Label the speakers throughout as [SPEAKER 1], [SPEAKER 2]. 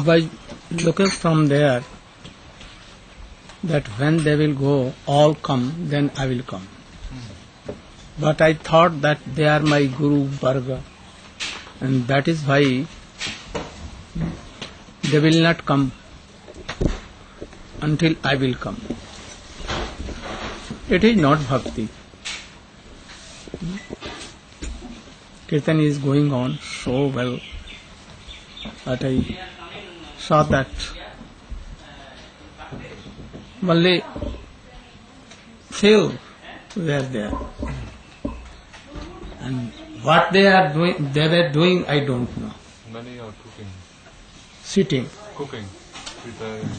[SPEAKER 1] By looking from there, that when they will go, all come, then I will come. But I thought that they are my Guru Varga, and that is why they will not come until I will come. It is not bhakti. Kirtan is going on so well that I saw that only few were there, and what they were doing, I don't know.
[SPEAKER 2] Many are cooking.
[SPEAKER 1] Sitting.
[SPEAKER 2] Cooking. Preparing.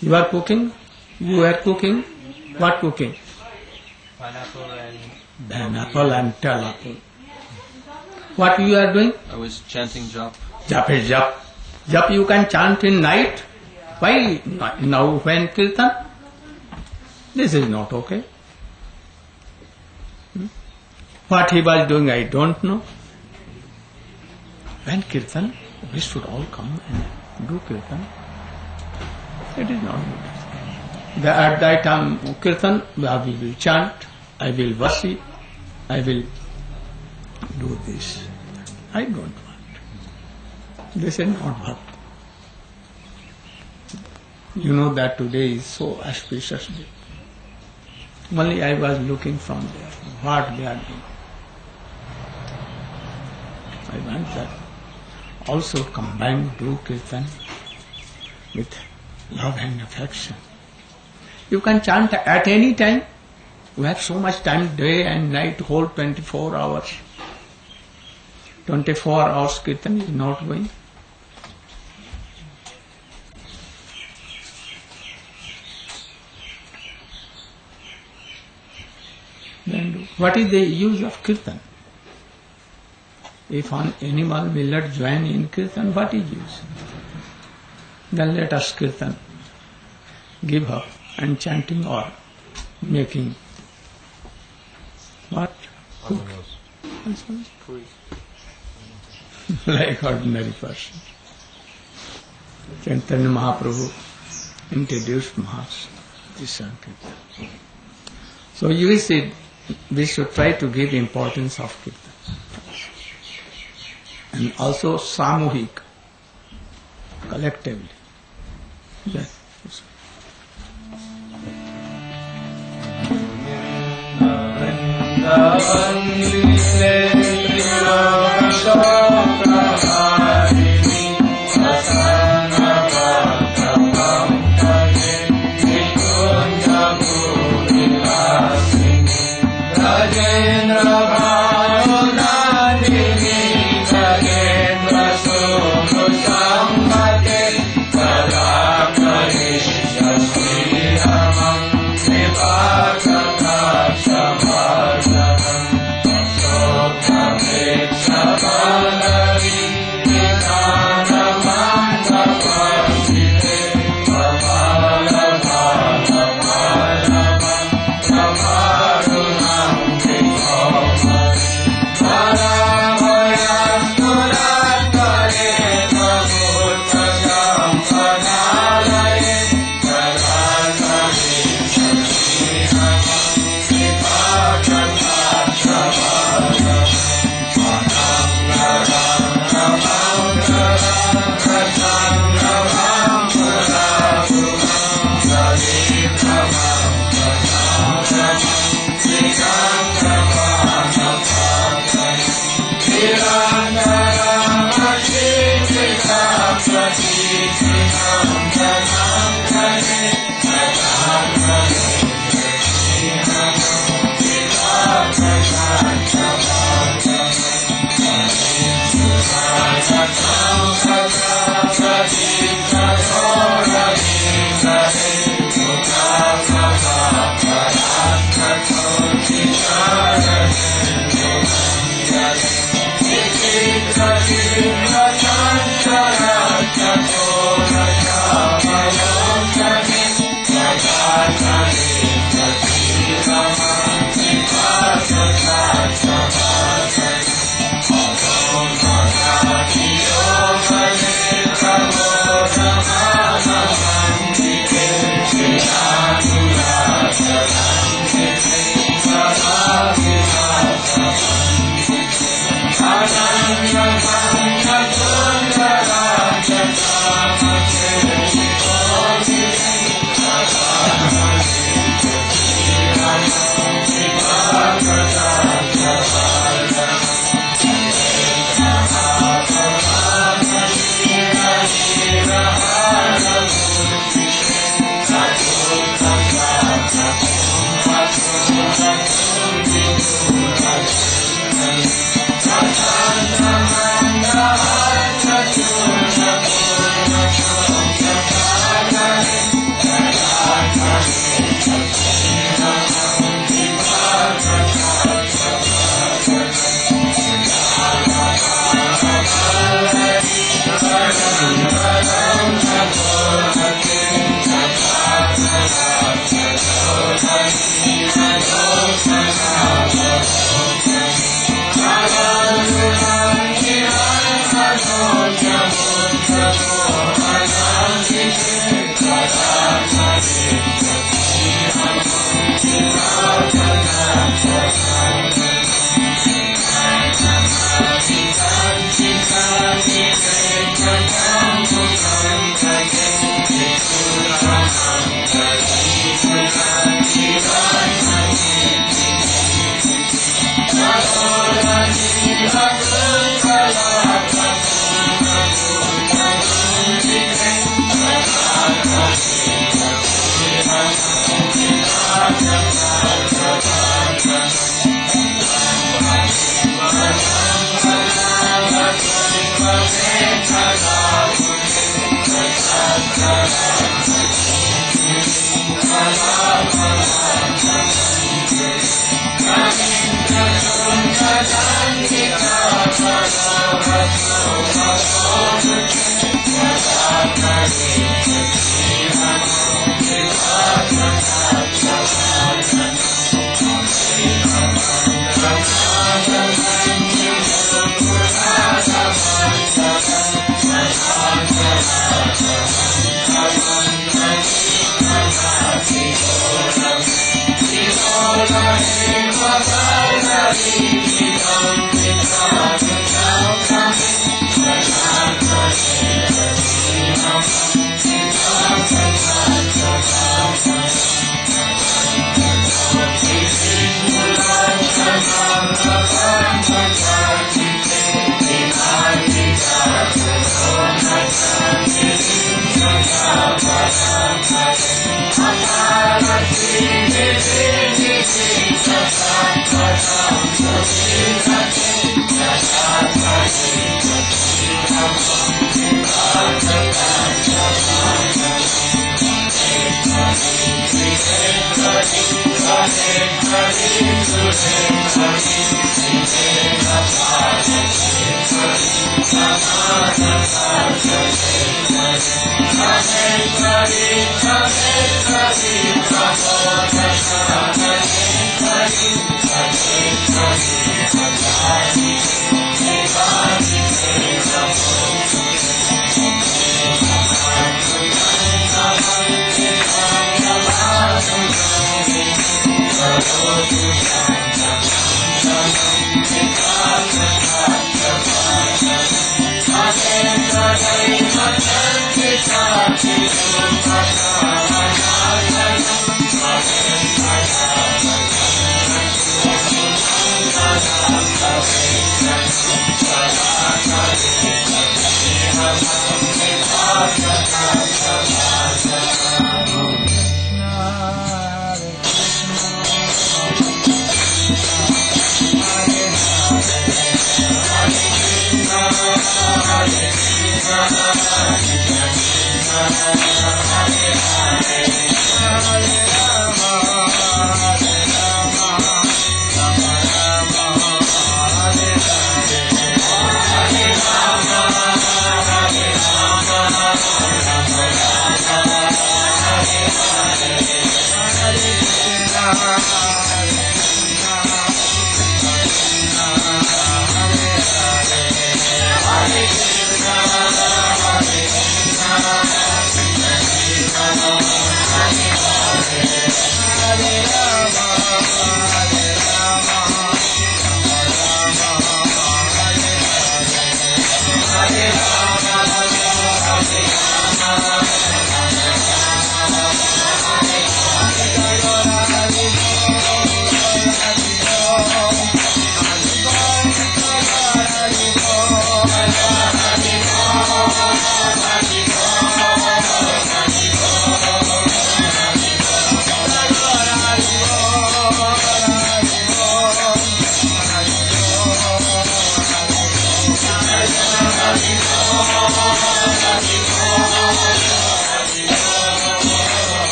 [SPEAKER 1] You are cooking? You are cooking? What cooking?
[SPEAKER 3] Pineapple
[SPEAKER 1] and talapple. What you are doing?
[SPEAKER 3] I was chanting jap.
[SPEAKER 1] Jap is jap. Jap you can chant in night. Why now when kirtan? This is not okay. What he was doing, I don't know. When kirtan, we should all come and do kirtan. It is not good. At that time, kirtan, we will chant, I will worship, I will do this. I don't want. This is not bhakti. You know that today is so auspicious day. Only I was looking from there, what they are doing. I want that also combine do kirtan with love and affection. You can chant at any time. We have so much time, day and night, whole 24 hours. 24 hours kirtan is not going. Then what is the use of kirtan? If an animal will not join in kirtan, what is use? Then let us kirtan give up and chanting or making what? Cook. Like ordinary person. Chaitanya Mahaprabhu introduced Mass, this Sankirtan. So you see, we should try to give importance of Kirtan. And also Samuhik, collectively. Yes.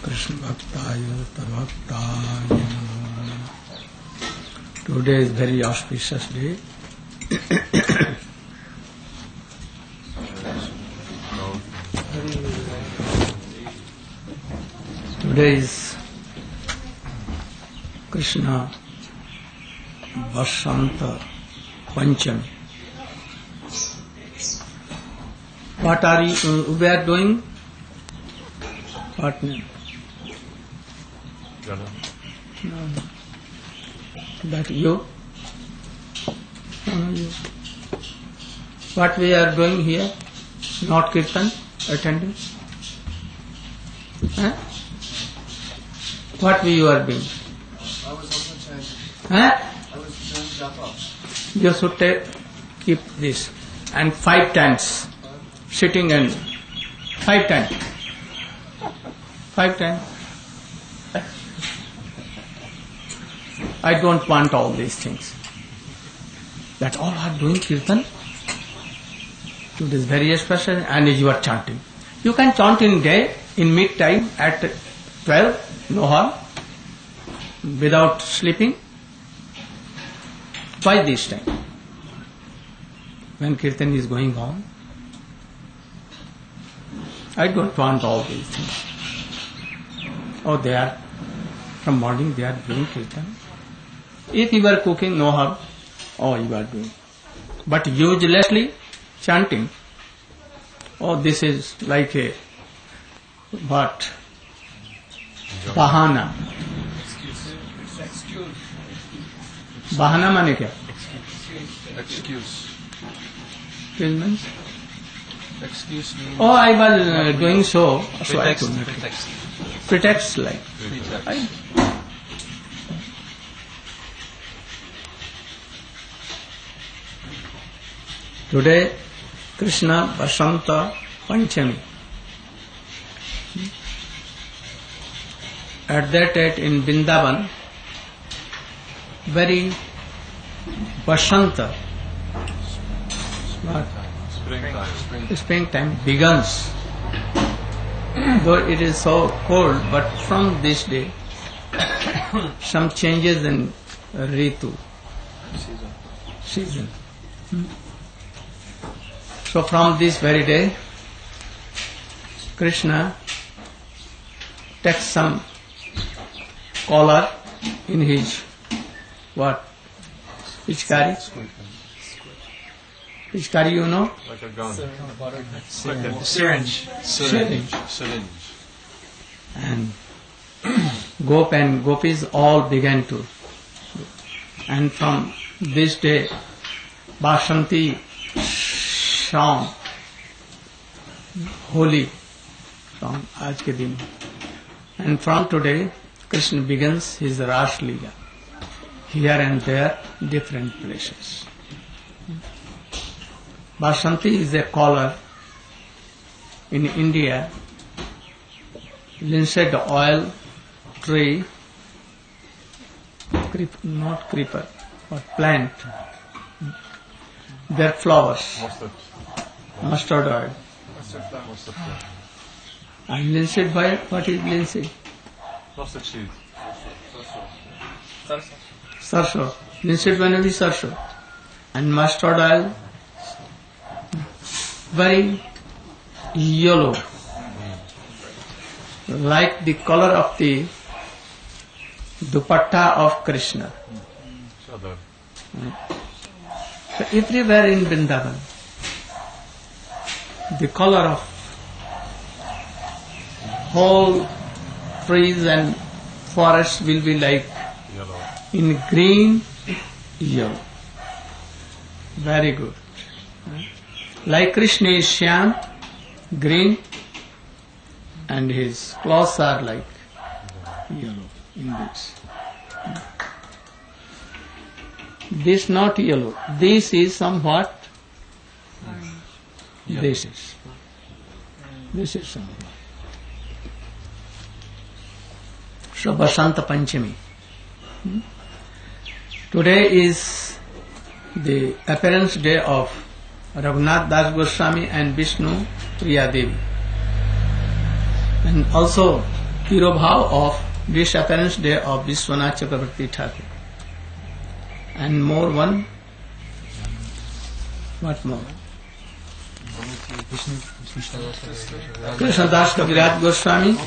[SPEAKER 1] Krishna Bhaktaya Tadbhaktaya Namo. Today is very auspicious day. Today is Krishna Vasanta Panchami. What are we are doing? What name? No. That you? No, you. What we are doing here? Not kirtan, attending? Huh? What you are doing?
[SPEAKER 4] I was also chanting.
[SPEAKER 1] Huh?
[SPEAKER 4] I was chanting japa.
[SPEAKER 1] You should keep this. And 5 times. Sitting and 5 times. 5 times. I don't want all these things. That all are doing kirtan. It is very special and you are chanting. You can chant in day, in mid time at 12, no harm, without sleeping. Why this time? When kirtan is going on. I don't want all these things. Oh, they are, from morning they are doing kirtan. If you are cooking, no harm. Oh, you are doing. But uselessly chanting. Oh, this is like a, what? Bahana. Bahana mane kya?
[SPEAKER 2] Excuse.
[SPEAKER 1] Excuse means?
[SPEAKER 2] Excuse me.
[SPEAKER 1] Oh, I was doing so I could not.
[SPEAKER 3] Pretext.
[SPEAKER 1] Pretext like.
[SPEAKER 3] Pretext.
[SPEAKER 1] Today, Krishna Vasanta Panchami. At that date in Vrindavan, very Vasanta, springtime begins. Though it is so cold, but from this day, some changes in Ritu, season. So from this very day, Krishna takes some collar in his what? Pichkari? Pichkari, you know?
[SPEAKER 2] Like a gun.
[SPEAKER 3] Syringe.
[SPEAKER 1] Syringe. And Gop and Gopis all began to do. And from this day, Basanti song, holy song, आज के दिन. And from today, Krishna begins his Ras Leela. Here and there, different places. Basanti is a collar in India, linseed oil tree, not creeper, but plant. Their flowers, mustard oil. And linseed oil, what is linseed?
[SPEAKER 2] Mustard seed.
[SPEAKER 1] Sarso. Linseed oil is sarso. And mustard oil, very yellow, like the color of the dupatta of Krishna. So everywhere in Vrindavan, the color of whole trees and forests will be like in green, yellow. Very good. Like Krishna is Shyam, green, and his clothes are like yellow in this. This not yellow. This is somewhat. This is somewhat. So Basanta Panchami. Today is the appearance day of RAGDASGOSWAMI and VISNU Priya Devi. And also Tirobhav of disappearance day of Vishwanath Chakravarti Thakur. And more one. What more? Krishna Das Kaviraj Goswami,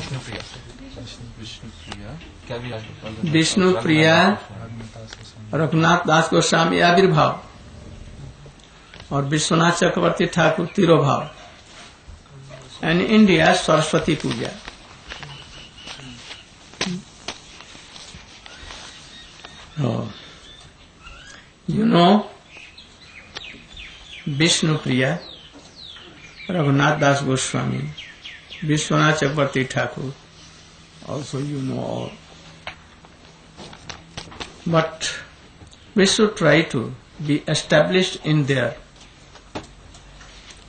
[SPEAKER 1] Vishnu Priya, Raghunath Das Goswami Avirbhav, और विश्वनाथ चक्रवर्ती Thakur तिरोभाव. And India Saraswati Puja. Oh. You know Vishnu Priya, Raghunath Das Goswami, Vishwanath Chakravarti Thakur, also you know all. But we should try to be established in their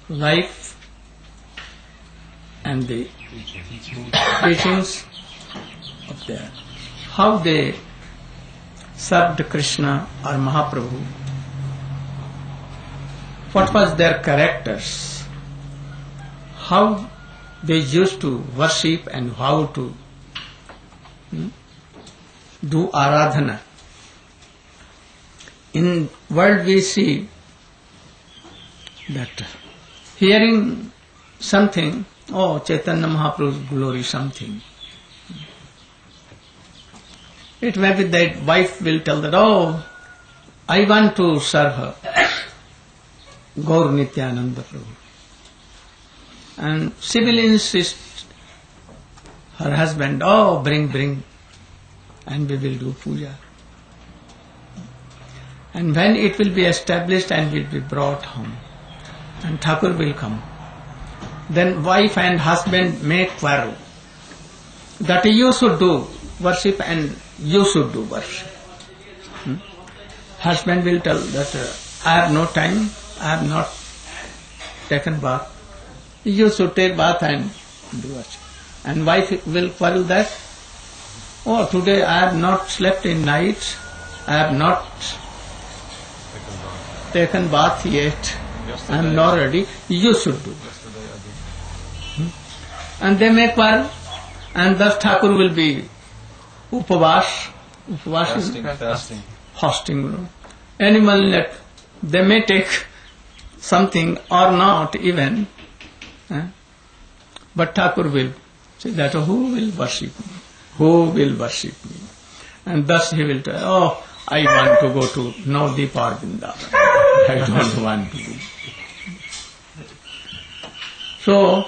[SPEAKER 1] life and the teachings of their, how they served Krishna or Mahaprabhu, what was their characters, how they used to worship and how to do aradhana. In world we see that hearing something, oh Chaitanya Mahaprabhu's glory something. It may be that wife will tell that, oh, I want to serve her, Gaur Nityananda Prabhu. And she will insist her husband, oh, bring, and we will do puja. And when it will be established and will be brought home, and Thakur will come, then wife and husband may quarrel that you should do worship and you should do worship. Husband will tell that I have no time, I have not taken bath. You should take bath and do worship. And wife will quarrel that, oh, today I have not slept in night, I have not taken bath yet, I am not ready, you should do. And they may quarrel, and thus Thakur will be upavas. Upavas is fasting. Animal that they may take something or not even, but Thakur will say that who will worship me? Who will worship me? And thus he will tell, oh, I want to go to Navdeep or Vrindavan. I don't want to do. So,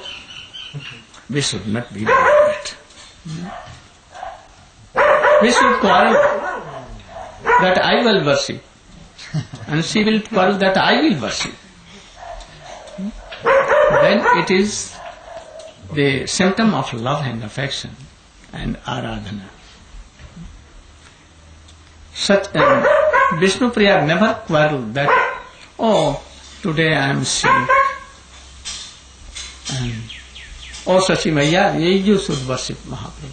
[SPEAKER 1] we should not be like that. We should quarrel that I will worship. And she will quarrel that I will worship. Then it is the symptom of love and affection and aradhana. Such Vishnu Priya never quarreled that, oh, today I am sick. And, oh, Sachi Maya, you should worship Mahaprabhu.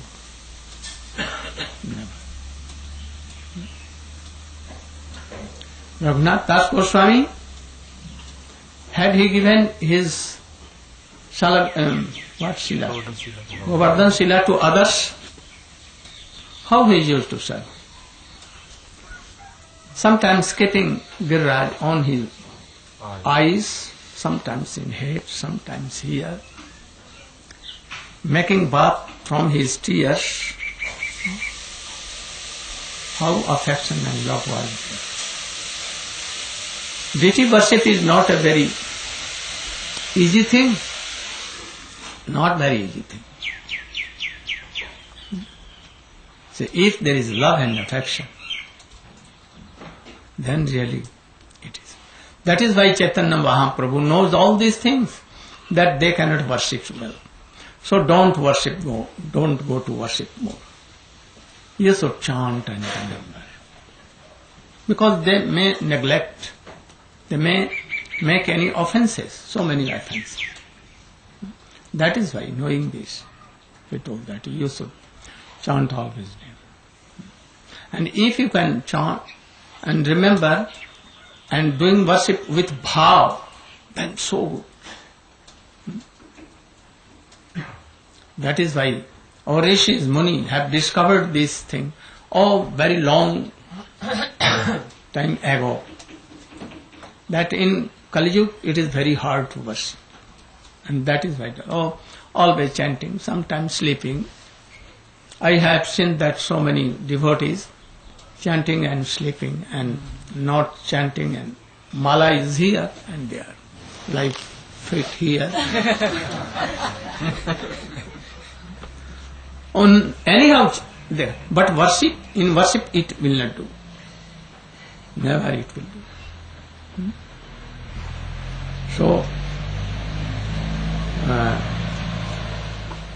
[SPEAKER 1] Never. RAGDASGOSWAMI, had he given his Govardhan Sila to others, how he used to serve? Sometimes skipping Giriraj on his eyes, sometimes in head, sometimes here, making bath from his tears. How affection and love was. Deity worship is not a very easy thing. Not very easy thing. So if there is love and affection, then really it is. That is why Chaitanya Mahaprabhu knows all these things, that they cannot worship well. So don't worship more, don't go to worship more. You should chant and remember. Because they may neglect, they may make any offenses, so many offenses. That is why, knowing this, we told that you should chant all his name. And if you can chant and remember and doing worship with bhav, then so good. That is why our rishis, Muni have discovered this thing, very long time ago, that in Kali Yuga it is very hard to worship. And that is why, always chanting, sometimes sleeping. I have seen that so many devotees chanting and sleeping and not chanting, and mala is here and there, like feet here. On anyhow there, but in worship it will not do. Never it will do. So,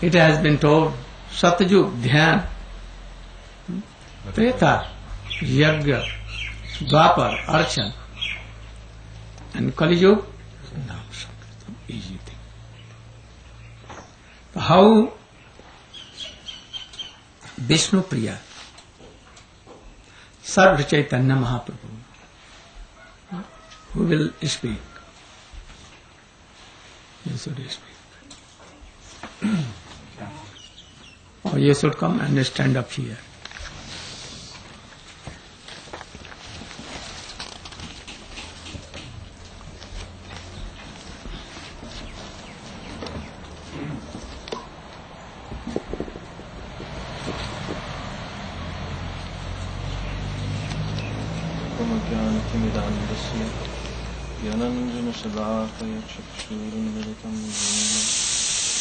[SPEAKER 1] it has been told, Satyug, Dhyan, Treta, Yagya, Dwapar, Archan, and Kali Yuga, Nam Sankirtan, easy thing. How Vishnu Priya served Chaitanya Mahaprabhu, who will speak? You should speak. Or you should come and stand up here.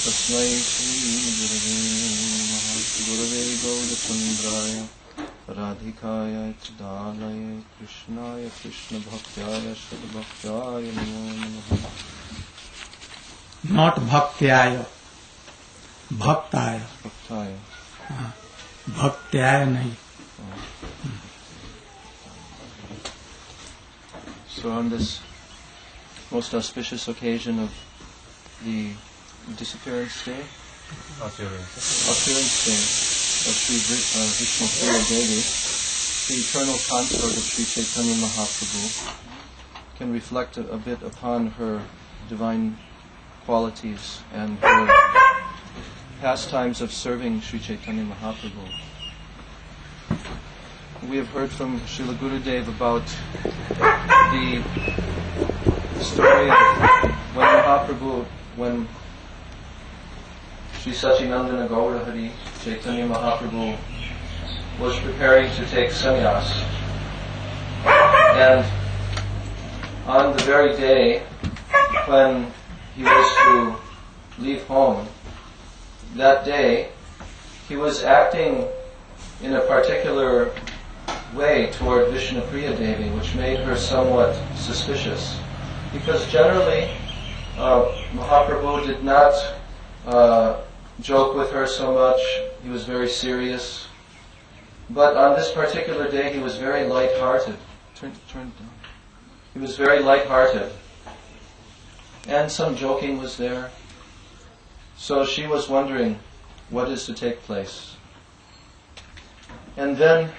[SPEAKER 2] Tasmai Shri Gurave Gaudachandraya Radhikaya Chidalaya Krishnaya Krishna Bhaktyaya Shri Bhaktyaya Namo Namaha.
[SPEAKER 1] Not Bhaktyaya, Bhaktaya.
[SPEAKER 2] Bhaktaya.
[SPEAKER 1] Bhaktyaya nahi.
[SPEAKER 2] So on this most auspicious occasion of the disappearance day, appearance day of Sri Vishnu Priya Devi, the eternal consort of Sri Chaitanya Mahaprabhu, can reflect a bit upon her divine qualities and her pastimes of serving Sri Chaitanya Mahaprabhu. We have heard from Srila Gurudeva about the story of when Sri Sachinandana Gaura Hari, Chaitanya Mahaprabhu, was preparing to take sannyas. And on the very day when he was to leave home, that day he was acting in a particular way toward Vishnu Priya Devi, which made her somewhat suspicious. Because generally, Mahaprabhu did not joke with her so much. He was very serious. But on this particular day, he was very light-hearted. Turn it down. He was very light-hearted. And some joking was there. So she was wondering what is to take place. And then,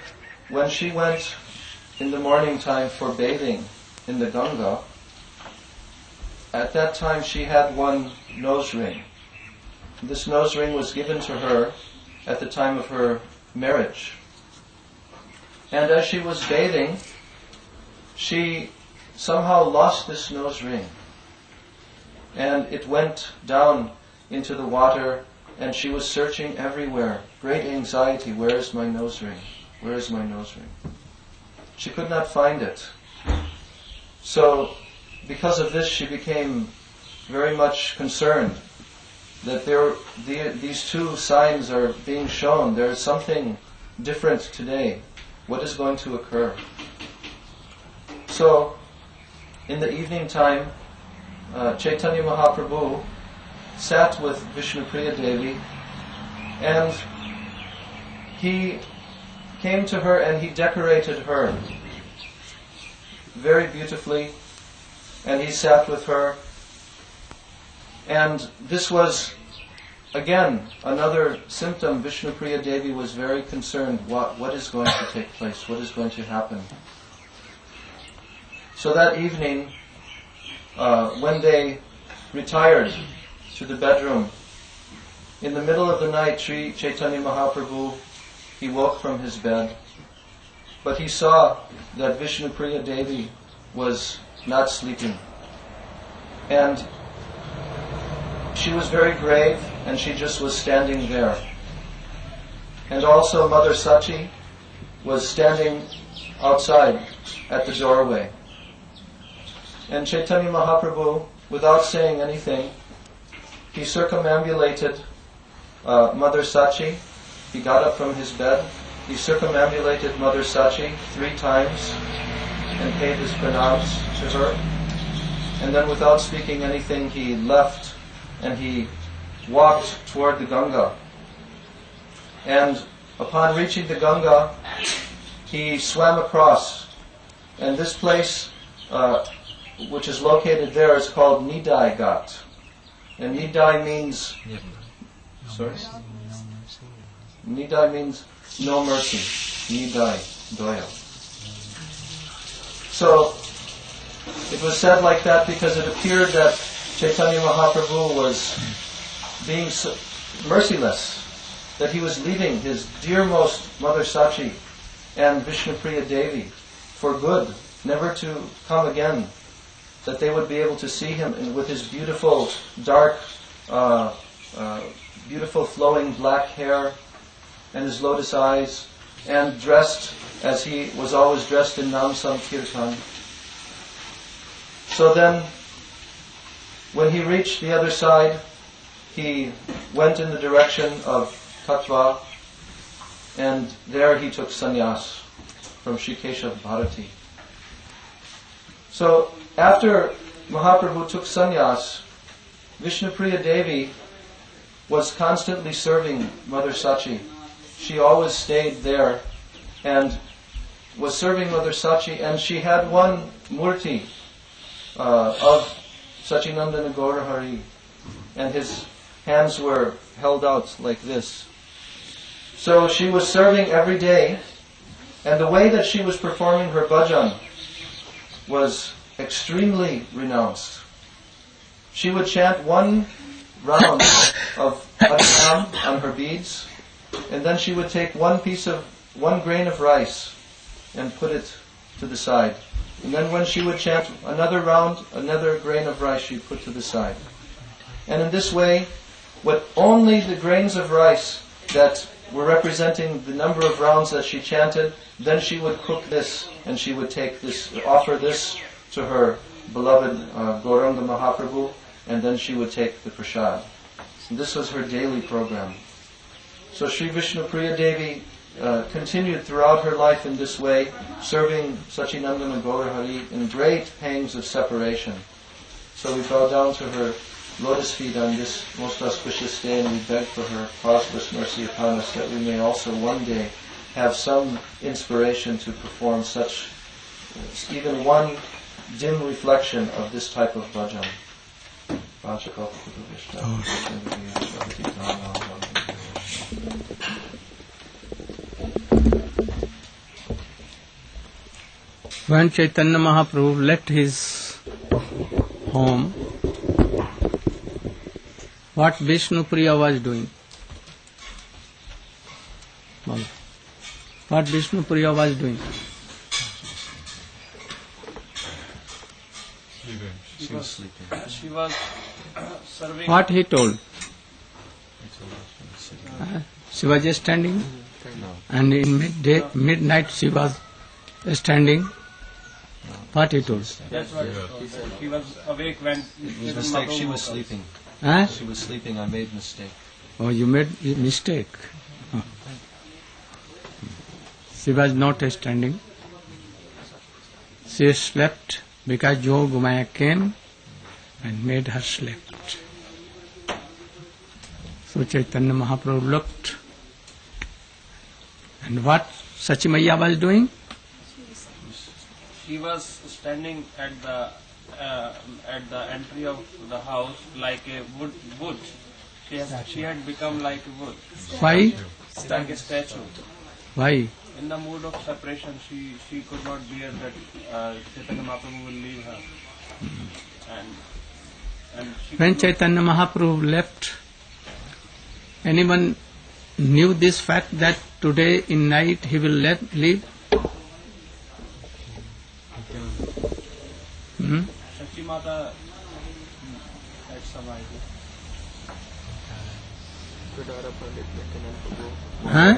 [SPEAKER 2] when she went in the morning time for bathing in the Ganga, at that time she had one nose ring. This nose ring was given to her at the time of her marriage. And as she was bathing, she somehow lost this nose ring. And it went down into the water, and she was searching everywhere. Great anxiety, where is my nose ring? Where is my nose ring? She could not find it. So, because of this, she became very much concerned that these two signs are being shown. There is something different today. What is going to occur? So, in the evening time, Chaitanya Mahaprabhu sat with Vishnu Priya Devi, and he came to her and he decorated her very beautifully, and he sat with her. And this was, again, another symptom. Vishnu Priya Devi was very concerned. What is going to take place? What is going to happen? So that evening, when they retired to the bedroom, in the middle of the night, Sri Chaitanya Mahaprabhu, he woke from his bed, but he saw that Vishnu Priya Devi was not sleeping. And she was very grave, and she just was standing there. And also Mother Sachi was standing outside at the doorway. And Chaitanya Mahaprabhu, without saying anything, he circumambulated Mother Sachi. He got up from his bed. He circumambulated Mother Sachi 3 times and paid his pranams to her. And then, without speaking anything, he left and he walked toward the Ganga. And upon reaching the Ganga, he swam across. And this place, which is located there, is called Nidai Ghat. And Nidai means... Sorry? Nidai means no mercy. Nidai, doya. So, it was said like that because it appeared that Chaitanya Mahaprabhu was being merciless, that he was leaving his dearmost Mother Sachi and Vishnu Priya Devi for good, never to come again, that they would be able to see him with his beautiful, dark, beautiful flowing black hair and his lotus eyes, and dressed as he was always dressed in Nam Sankirtan. So then, when he reached the other side, he went in the direction of Tattva, and there he took sannyas from Sri Keshav Bharati. So, after Mahaprabhu took sannyas, Vishnu Priya Devi was constantly serving Mother Sachi. She always stayed there and was serving Mother Sachi, and she had one murti of Sachinandana Gaura Hari, and his hands were held out like this. So she was serving every day, and the way that she was performing her bhajan was extremely renounced. She would chant one round of Bhakti on her beads, and then she would take one grain of rice and put it to the side. And then when she would chant another round, another grain of rice she'd put to the side. And in this way, with only the grains of rice that were representing the number of rounds that she chanted, then she would cook this, and she would take this, offer this to her beloved Gauranga Mahaprabhu, and then she would take the prasad. And this was her daily program. So Sri Vishnu Priya Devi continued throughout her life in this way, serving Sachinandana Gaurahari in great pangs of separation. So we bow down to her lotus feet on this most auspicious day, and we beg for her causeless mercy upon us, that we may also one day have some inspiration to perform such, even one dim reflection of this type of bhajan.
[SPEAKER 1] When Chaitanya Mahaprabhu left his home, what Vishnu Priya was doing? What Vishnu Priya was doing?
[SPEAKER 3] She was sleeping.
[SPEAKER 4] She was serving.
[SPEAKER 1] What he told? She was just standing, and in midnight she was standing. What he told?
[SPEAKER 4] That's what he said. He was awake when
[SPEAKER 3] It was a mistake. She was sleeping.
[SPEAKER 1] Huh?
[SPEAKER 3] She was sleeping. I made a mistake.
[SPEAKER 1] Oh, you made a mistake. Oh. She was not standing. She slept because Jogumaya came and made her sleep. So Chaitanya Mahaprabhu looked. And what Sachimaya was doing?
[SPEAKER 4] She was standing at the entry of the house like a wood. She had become like a wood.
[SPEAKER 1] Why?
[SPEAKER 4] Like a statue.
[SPEAKER 1] Why?
[SPEAKER 4] In the mood of separation, she could not bear that Chaitanya Mahaprabhu will leave her. And she
[SPEAKER 1] When
[SPEAKER 4] could not-
[SPEAKER 1] Chaitanya Mahaprabhu left, anyone knew this fact that today in night he will leave?
[SPEAKER 4] Shachi Mata had some idea.
[SPEAKER 1] Huh?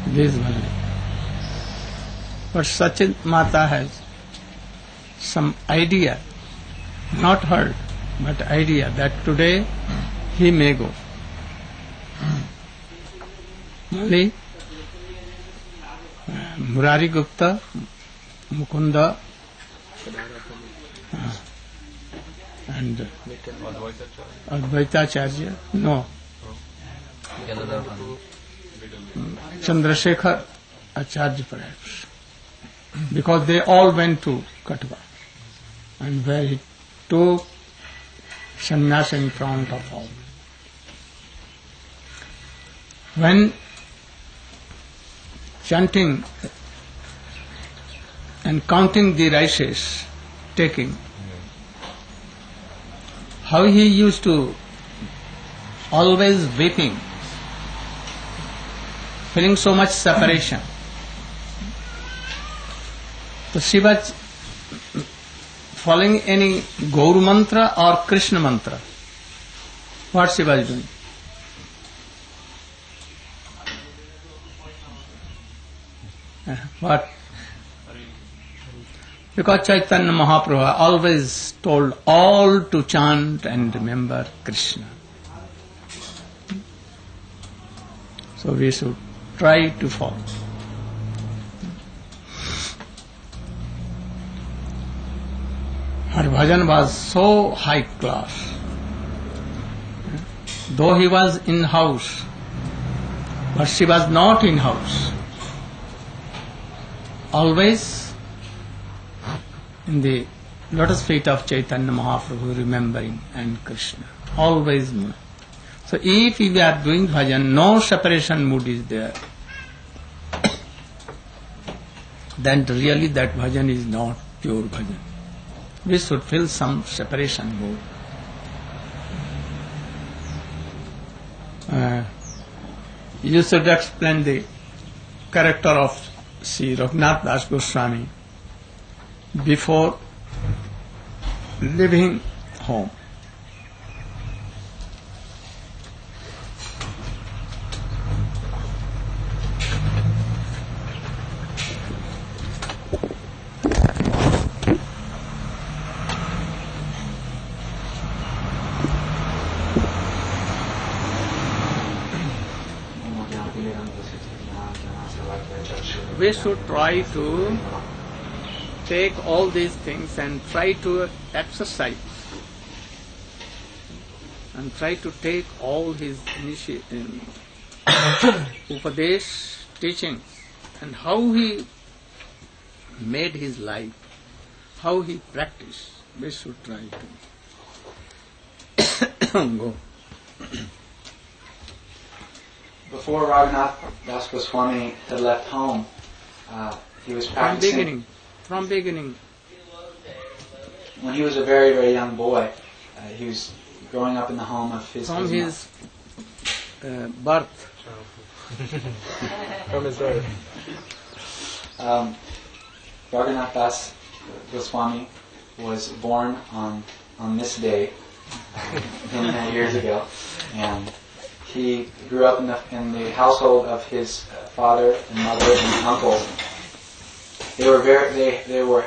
[SPEAKER 1] This only. But Sachin Mata has some idea, not heard, but idea that today he may go. Only Murari Gupta, Mukunda, and Advaitacharya, no, Chandrasekhar Acharya perhaps, because they all went to Katwa, and where he took sannyas in front of all. When chanting and counting the rices, taking, how he used to always weeping, feeling so much separation. So she was following any Gaur mantra or Krishna mantra. What she was doing? What? Because Chaitanya Mahaprabhu always told all to chant and remember Krishna. So we should try to follow. Her bhajan was so high class. Though he was in house, but she was not in house. Always in the lotus feet of Chaitanya Mahaprabhu, remembering and Krishna. Always. So if we are doing bhajan, no separation mood is there. then really that bhajan is not pure bhajan. We should feel some separation both. You should explain the character of Sri RAGDASGOSWAMI before leaving home. We should try to take all these things and try to exercise and try to take all his upadesh teachings and how he made his life, how he practiced. We should try to go.
[SPEAKER 5] Before Raghunath Goswami had left home, he was practicing.
[SPEAKER 1] From beginning.
[SPEAKER 5] When he was a very, very young boy, he was growing up in the home of his...
[SPEAKER 1] From his birth.
[SPEAKER 5] From his birth. Raghunath Das Goswami was born on this day many, many years ago, and he grew up in the household of his father and mother and uncle. They were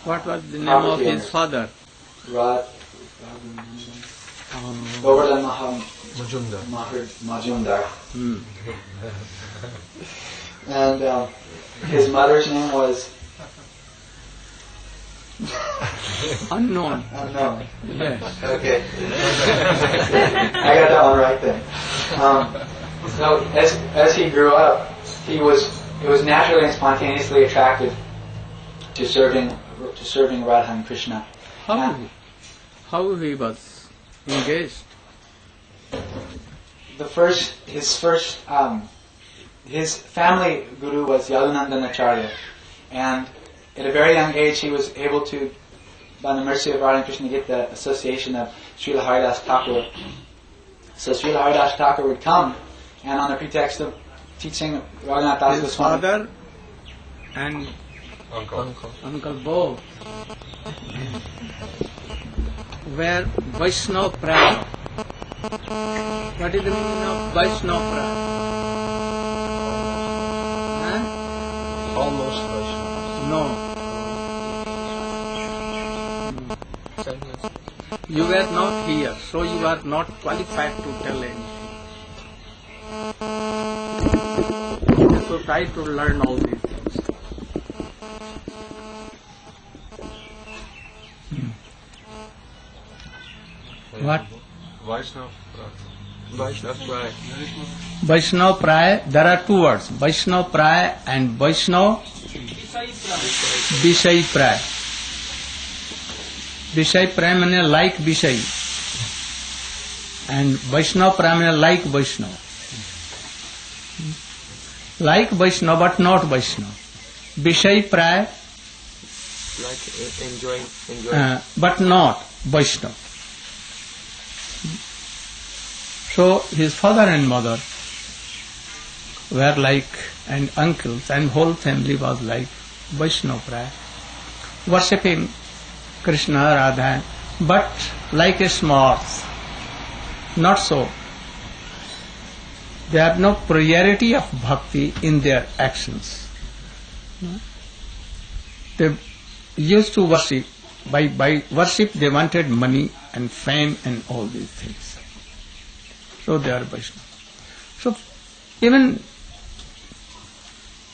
[SPEAKER 1] what was the name of his father?
[SPEAKER 5] Govardhan Majumdar. And his mother's name was
[SPEAKER 1] unknown.
[SPEAKER 5] Unknown.
[SPEAKER 1] Yes.
[SPEAKER 5] Okay. I got that one right then. So as he grew up, he was naturally and spontaneously attracted to serving Radha and Krishna.
[SPEAKER 1] How he was engaged?
[SPEAKER 5] His family guru was Yadunandanacharya, and at a very young age he was able to, by the mercy of Radha and Krishna, get the association of Srila Haridas Thakur. So Srila Haridas Thakur would come, and on the pretext of teaching Raghunath Das
[SPEAKER 1] his
[SPEAKER 5] Goswami,
[SPEAKER 1] father and uncle both were Vaishnava Priya. What is the meaning of Vaishnava Priya?
[SPEAKER 3] Almost Vaishnava.
[SPEAKER 1] No. You were not here, so you are not qualified to tell anything. So try to learn all these things. What?
[SPEAKER 3] Vaishnava
[SPEAKER 1] Praya, there are two words, Vaishnava Praya and Vaishnava Vishay Praya. Vishay Praya means like Vishay, and Vaishnava Praya means like Vaishnava. Like Vaishnava but not Vaishnava. Vishay Praya,
[SPEAKER 3] like enjoying.
[SPEAKER 1] but not Vaishnava. So his father and mother were like, and uncles, and whole family was like Vaishnava Praya, worshipping Krishna, Radha, but like a smart. Not so. They have no priority of bhakti in their actions. They used to worship. By worship they wanted money and fame and all these things. So they are Vaishnava. So even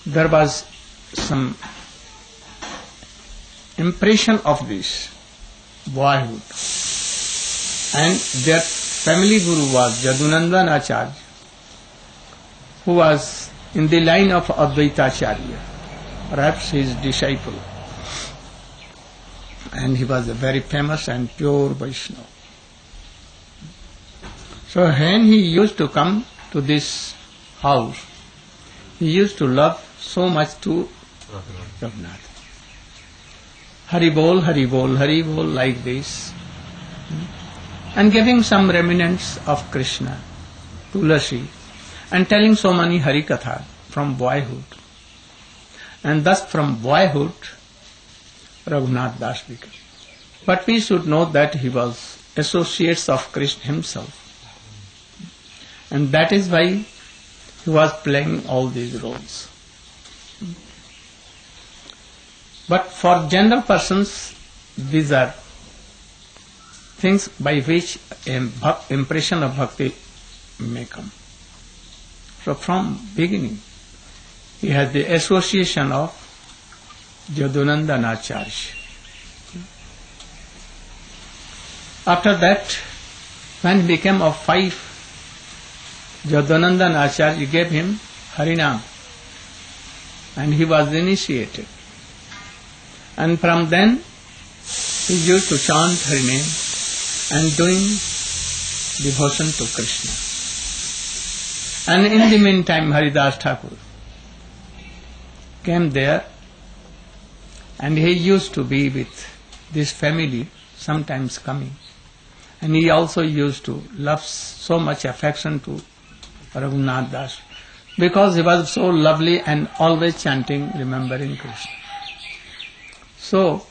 [SPEAKER 1] there was some impression of this boyhood, and their family guru was Yadunandan Acharya, who was in the line of Advaita Acharya, perhaps his disciple, and he was a very famous and pure Vaishnava. So when he used to come to this house, he used to love so much to Raghunath. Hari Bol, Hari Bol, Hari Bol, like this. And giving some remnants of Krishna, Tulasi, and telling so many Hari Katha from boyhood. And thus from boyhood, Raghunath Das became. But we should know that he was associates of Krishna himself. And that is why he was playing all these roles. But for general persons, these are things by which impression of bhakti may come. So from beginning, he has the association of Yadunandanacharya. After that, when he became of 5, Yadunandanacharya gave him Harinam, and he was initiated. And from then, he used to chant Hariname and doing devotion to Krishna. And in the meantime, Haridas Thakur came there, and he used to be with this family, sometimes coming. And he also used to love so much affection to Raghunath Das, because he was so lovely and always chanting, remembering Krishna. So,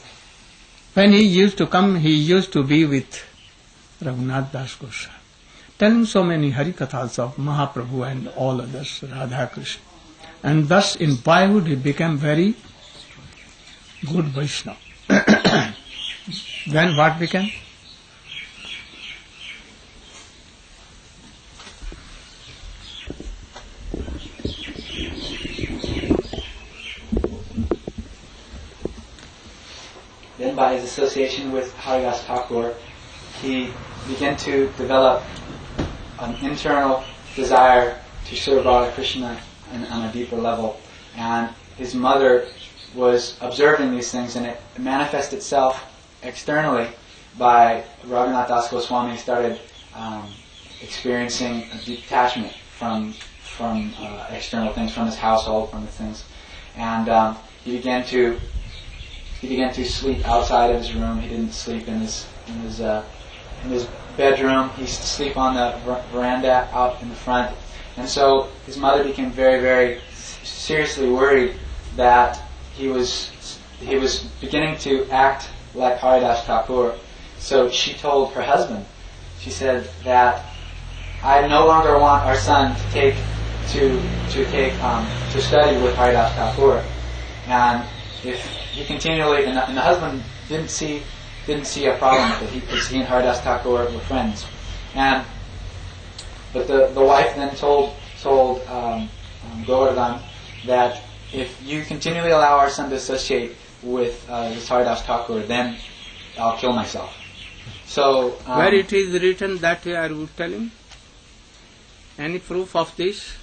[SPEAKER 1] when he used to come, he used to be with Raghunath Das Goswami, telling so many Harikathas of Mahaprabhu and all others, Radha Krishna. And thus in boyhood he became very good Vaishnava. Then what became?
[SPEAKER 5] Then by his association with Haridas Thakur, he began to develop an internal desire to serve Radha Krishna on a deeper level. And his mother was observing these things, and it manifested itself externally by Raghunath Das Goswami started experiencing a detachment from external things, from his household, from the things. And he began to sleep outside of his room. He didn't sleep in his bedroom. He used to sleep on the veranda out in the front. And so his mother became very, very seriously worried that he was beginning to act like Haridas Thakur. So she told her husband, she said that I no longer want our son to study with Haridas Thakur. And if he continually, and the husband didn't see a problem with it, because he and Haridas Thakur were friends. But the wife then told Govardhan that if you continually allow our son to associate with this Haridas Thakur, then I'll kill myself. So
[SPEAKER 1] where it is written that way, are you telling? Any proof of this?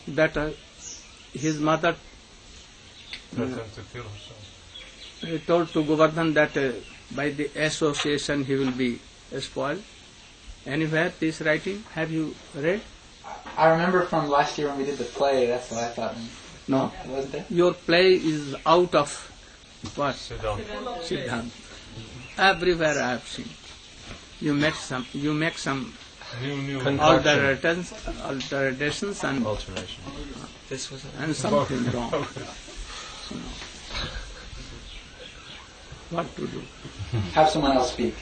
[SPEAKER 1] That his mother told to Govardhan that by the association he will be spoiled. Anywhere this writing? Have you read?
[SPEAKER 5] I remember from last year when we did the play, that's what I thought.
[SPEAKER 1] No.
[SPEAKER 5] Wasn't there?
[SPEAKER 1] Your play is out of what? Siddhanta. Everywhere I have seen. You make some
[SPEAKER 3] New
[SPEAKER 1] alterations and
[SPEAKER 3] alteration.
[SPEAKER 4] This was
[SPEAKER 1] and something wrong. So, what to do?
[SPEAKER 5] Have someone else speak.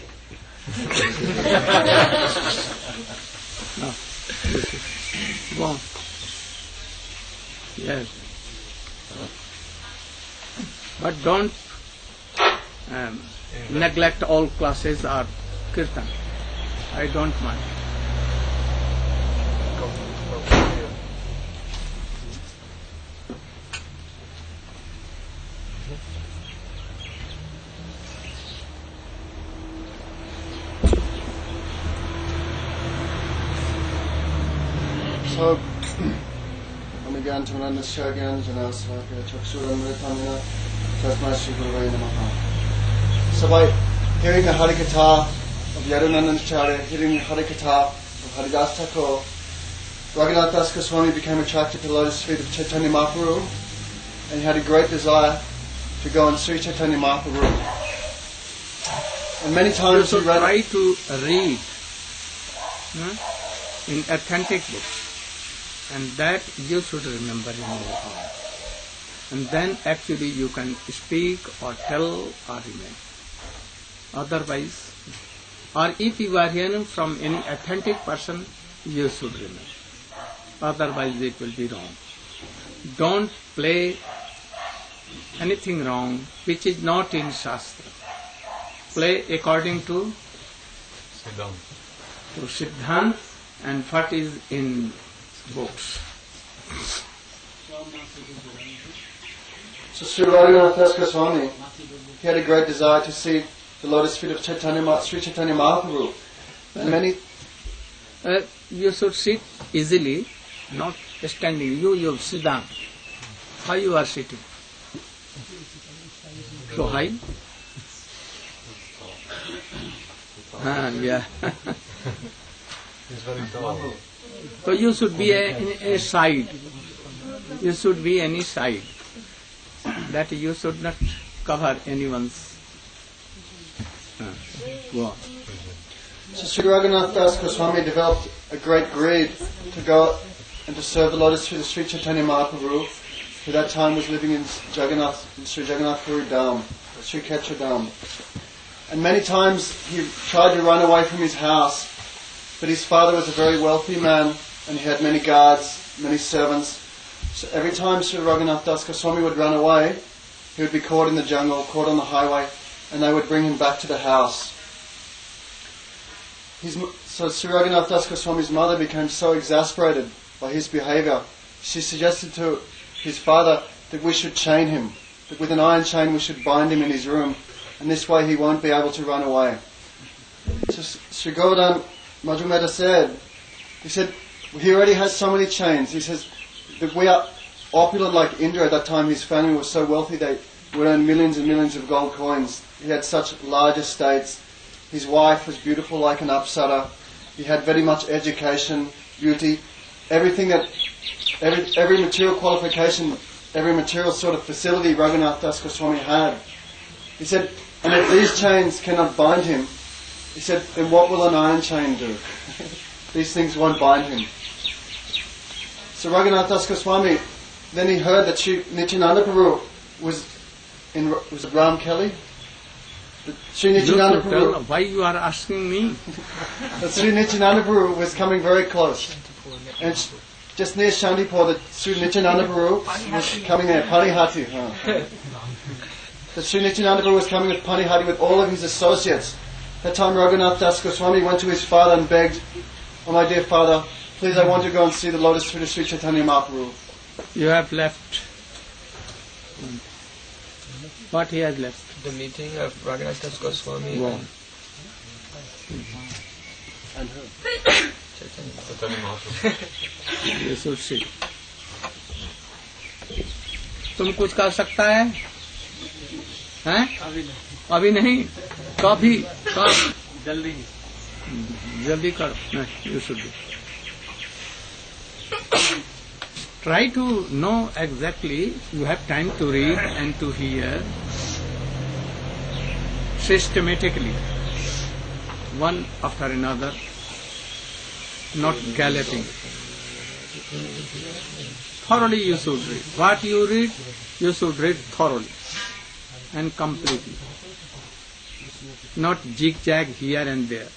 [SPEAKER 1] No. Go on. Yes. But don't neglect all classes or kirtan. I don't mind.
[SPEAKER 6] So, so by hearing the Harikatha of Yadunandanacharya, hearing the Harikatha of Haridas Thakur, Raghunath Das Goswami became attracted to the lotus feet of Chaitanya Mahaprabhu, and he had a great desire to go on Sri Chaitanya Mahaprabhu. And many
[SPEAKER 1] You
[SPEAKER 6] times he
[SPEAKER 1] should
[SPEAKER 6] read
[SPEAKER 1] try to read in authentic books, and that you should remember in your heart. And then actually you can speak or tell or remember. Otherwise, or if you are hearing from any authentic person, you should remember. Otherwise it will be wrong. Don't play anything wrong which is not in Shastra. Play according to Siddhant and what is in books.
[SPEAKER 6] So Sri Raghunath Goswami, he had a great desire to see the lotus feet of Sri Chaitanya Mahaprabhu. And many...
[SPEAKER 1] You should sit easily, not standing. You sit down. How you are sitting? So high? Yeah. So you should be a side. You should be any side. That you should not cover anyone's. Go on.
[SPEAKER 6] So Sri Raghunath Goswami developed a great greed to go and to serve the lotus feet of Sri Chaitanya Mahaprabhu, who at that time was living in Sri Jagannath Puri Dham, Sri Kshetra Dham. And many times he tried to run away from his house, but his father was a very wealthy man and he had many guards, many servants. So every time Sri Raghunath Goswami would run away, he would be caught in the jungle, caught on the highway, and they would bring him back to the house. So Sri Raghunath Goswami's mother became so exasperated by his behavior, she suggested to his father that we should chain him, that with an iron chain we should bind him in his room, and this way he won't be able to run away. So Sri Govardhan Majumedar said, he said, he already has so many chains. He says that we are opulent like Indra. At that time his family was so wealthy they would earn millions and millions of gold coins. He had such large estates. His wife was beautiful like an apsara. He had very much education, beauty, everything that, every material qualification, every material sort of facility Raghunath Das Goswami had. He said, and if these chains cannot bind him, he said, then what will an iron chain do? These things won't bind him. So Raghunath Das Goswami, then he heard that Sri Nityananda Prabhu was it Ram Kelly? Sri Nityananda Prabhu.
[SPEAKER 1] Why you are asking me?
[SPEAKER 6] That Sri Nityananda Prabhu was coming very close. And just near Shantipur, that Sri Nityananda Prabhu was coming there, Panihati. That Sri Nityananda Prabhu was coming with Panihati with all of his associates. That time Raghunath Das Goswami went to his father and begged, "Oh my dear father, please I want to go and see the lotus feet of Sri Chaitanya Mahaprabhu."
[SPEAKER 1] You have left. What he has left?
[SPEAKER 2] The meeting of Raghunath Das Goswami
[SPEAKER 1] Wow.
[SPEAKER 6] And who?
[SPEAKER 2] Chaitanya Mahaprabhu.
[SPEAKER 1] You should see. तुम कुछ कर सकता है? हैं? अभी नहीं. कभी? कब?
[SPEAKER 4] जल्दी
[SPEAKER 1] जल्दी करो. No, you should do. Try to know exactly. You have time to read and to hear systematically, one after another, not galloping. Thoroughly you should read. What you read, you should read thoroughly and completely. Not zigzag here and there.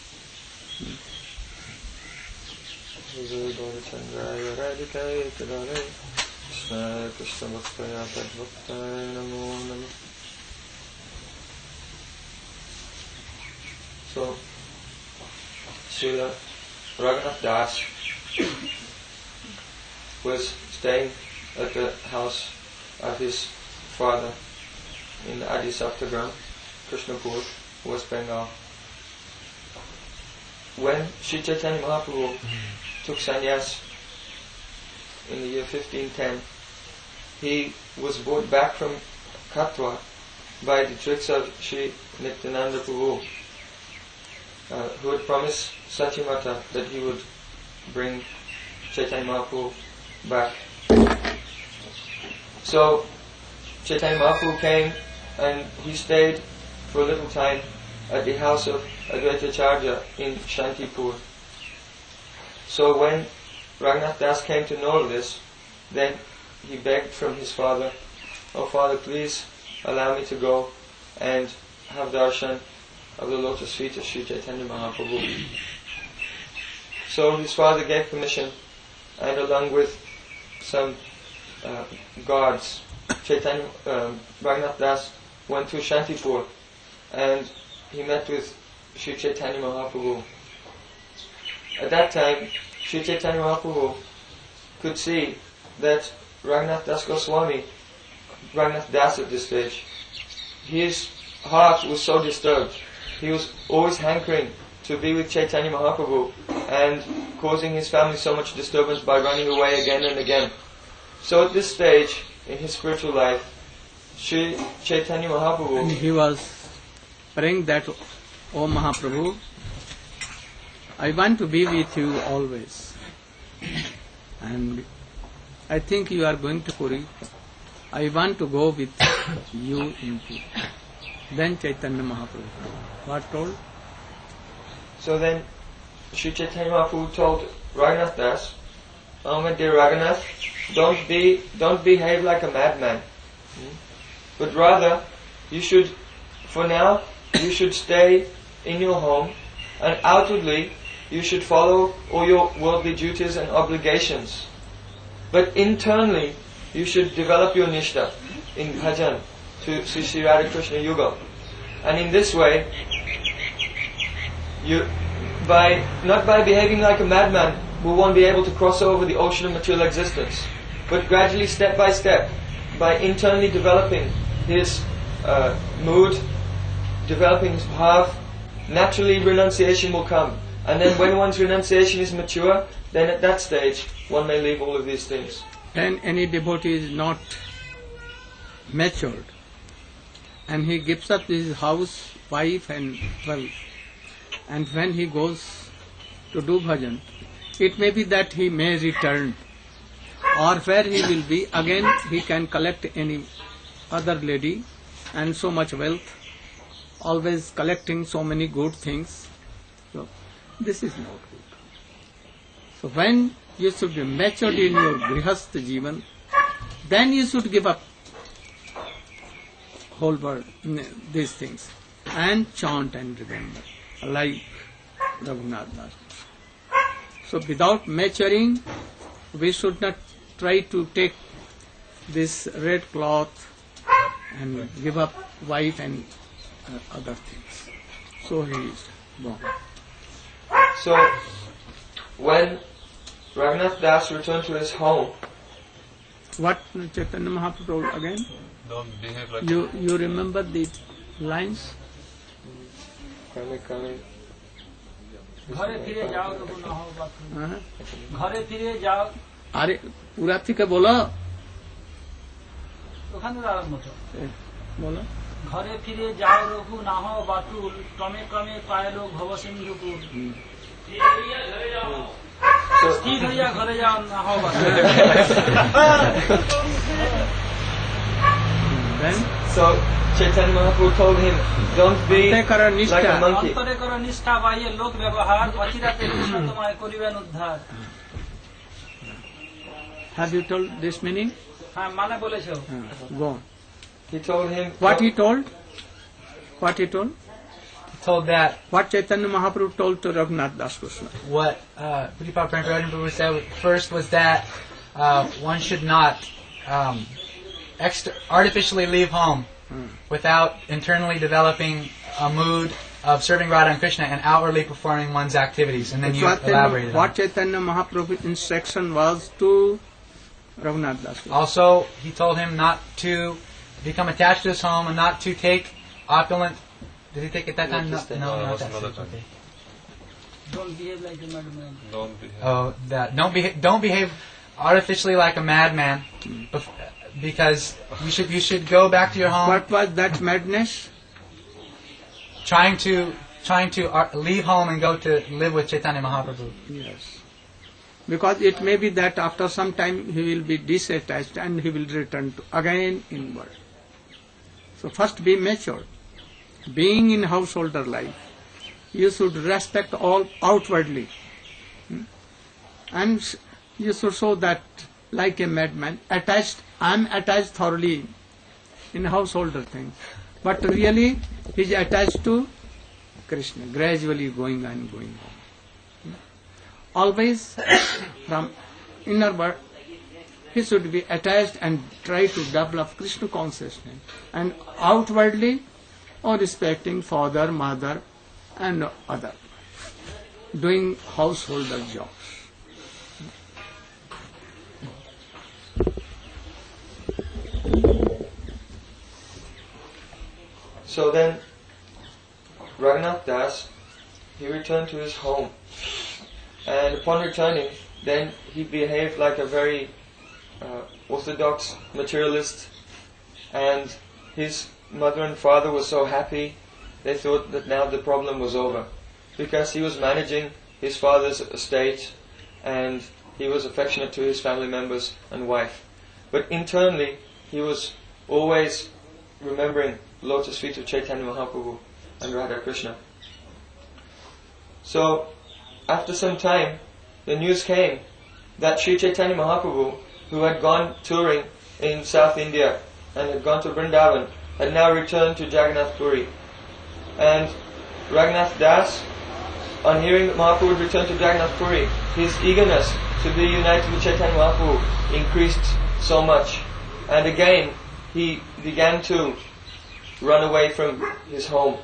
[SPEAKER 2] So, Srila Raghunath Das was staying at the house of his father in Adi Saptagram, Krishnapur, West Bengal. When Sri Chaitanya Mahaprabhu took sannyas in the year 1510, he was brought back from Katwa by the tricks of Sri Nityananda Prabhu, who had promised Satyamata that he would bring Chaitanya Mahaprabhu back. So Chaitanya Mahaprabhu came and he stayed for a little time at the house of Advaita Acharya in Shantipur. So when Raghunath Das came to know this, then he begged from his father, "Oh Father, please allow me to go and have darshan of the lotus feet of Sri Chaitanya Mahaprabhu." So his father gave permission, and along with some guards, Raghunath Das went to Shantipur and he met with Sri Chaitanya Mahaprabhu. At that time, Sri Chaitanya Mahaprabhu could see that RAGDASGOSWAMI, Raghunath Das at this stage, his heart was so disturbed. He was always hankering to be with Chaitanya Mahaprabhu and causing his family so much disturbance by running away again and again. So at this stage in his spiritual life, Sri Chaitanya Mahaprabhu,
[SPEAKER 1] and he was praying that, "O Mahaprabhu, I want to be with you always. And I think you are going to Puri. I want to go with you in Puri." Then Chaitanya Mahaprabhu, what told?
[SPEAKER 2] So then Sri Chaitanya Mahaprabhu told Raghunath Das, "Oh my dear Raghunath, don't behave like a madman. But rather, you should, for now, you should stay in your home, and outwardly you should follow all your worldly duties and obligations. But internally, you should develop your nishta in bhajan to Sri Radha Krishna Yuga. And in this way, not by behaving like a madman, we won't be able to cross over the ocean of material existence. But gradually, step by step, by internally developing his mood, developing his bhav, naturally renunciation will come. And then when one's renunciation is mature, then at that stage, one may leave all of these things."
[SPEAKER 1] When any devotee is not matured, and he gives up his house, wife and wealth, and when he goes to do bhajan, it may be that he may return, or where he will be, again he can collect any other lady and so much wealth, always collecting so many good things. So this is not good. So when you should be matured in your grihastha jivan, then you should give up whole world, these things, and chant and remember, like Raghunath Das. So without maturing, we should not try to take this red cloth and give up wife and other things. So he is wrong.
[SPEAKER 2] So when Raghunath Das returned to his home,
[SPEAKER 1] What Chaitanya Mahaprabhu told again?
[SPEAKER 3] Don't behave like
[SPEAKER 1] You remember the lines?
[SPEAKER 4] घरे फिरे जाओ तो ना हो बात, घरे फिरे जाओ,
[SPEAKER 1] अरे पूरा थी के बोलो,
[SPEAKER 4] ওখানে আরম্ভ হতো,
[SPEAKER 1] बोलो।
[SPEAKER 4] ঘরে ফিরে যাও রঘু না হও বাতুল, ক্রমে ক্রমে পায়লো ভব সিন্ধুপুর, স্থির হইয়া ঘরে যাও না হও বাতুল।
[SPEAKER 1] Then
[SPEAKER 2] so Chaitanya Mahaprabhu told him, "Don't be like a monkey."
[SPEAKER 4] অন্তরে করো নিষ্ঠা বাহ্যে লোক ব্যবহার, অচিরাতে কৃষ্ণ তোমায় করিবেন উদ্ধার।
[SPEAKER 1] have you told this meaning?
[SPEAKER 4] হ্যাঁ মানে বলেছো।
[SPEAKER 1] Go on.
[SPEAKER 2] He told him
[SPEAKER 1] What he told? What he told?
[SPEAKER 5] He told that
[SPEAKER 1] What Chaitanya Mahaprabhu told to Raghunath Das Goswami?
[SPEAKER 5] what Pudipal Prabhu said first was that one should not artificially leave home without internally developing a mood of serving Radha and Krishna and outwardly performing one's activities. And then you elaborated on
[SPEAKER 1] What
[SPEAKER 5] it.
[SPEAKER 1] Chaitanya Mahaprabhu's instruction was to Raghunath Das Goswami.
[SPEAKER 5] Also, he told him not to become attached to his home and not to take opulent. Did he take it that time?
[SPEAKER 2] Not this time.
[SPEAKER 5] No,
[SPEAKER 3] No,
[SPEAKER 5] not
[SPEAKER 3] it was
[SPEAKER 5] that
[SPEAKER 3] another
[SPEAKER 5] time.
[SPEAKER 3] time.
[SPEAKER 5] Okay.
[SPEAKER 4] Don't behave like a madman.
[SPEAKER 3] Don't behave.
[SPEAKER 5] Oh, that don't behave artificially like a madman, because you should go back to your home.
[SPEAKER 1] What was that madness?
[SPEAKER 5] Trying to leave home and go to live with Chaitanya Mahaprabhu.
[SPEAKER 1] Yes. Because it may be that after some time he will be disattached and he will return to again inward. So first be mature. Being in householder life, you should respect all outwardly. And you should show that like a madman, attached, I am attached thoroughly in householder things. But really, he is attached to Krishna, gradually going on, going on. Always from inner world, he should be attached and try to develop Krishna consciousness. And outwardly, or respecting father, mother, and other, doing householder jobs.
[SPEAKER 2] So then, Raghunath Das, he returned to his home. And upon returning, then he behaved like a very orthodox materialist. And his mother and father were so happy, they thought that now the problem was over. Because he was managing his father's estate and he was affectionate to his family members and wife. But internally, he was always remembering the lotus feet of Chaitanya Mahaprabhu and Radha Krishna. So, after some time, the news came that Sri Chaitanya Mahaprabhu, who had gone touring in South India and had gone to Vrindavan, had now returned to Jagannath Puri. And Raghunath Das, on hearing that Mahaprabhu had returned to Jagannath Puri, his eagerness to be united with Chaitanya Mahaprabhu increased so much. And again, he began to run away from his home.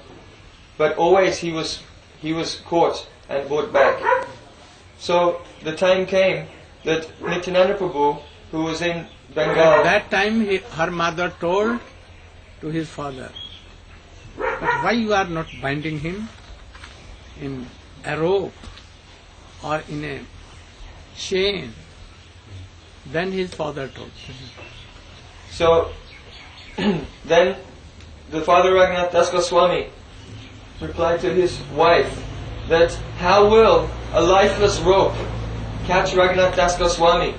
[SPEAKER 2] But always he was caught and brought back. So the time came that Nityananda Prabhu, who was in Bengal...
[SPEAKER 1] At that time her mother told to his father, but why you are not binding him in a rope or in a chain? Then his father told him.
[SPEAKER 2] So then the father Raghunath Das Goswami replied to his wife that how will a lifeless rope catch Raghunath Das Goswami?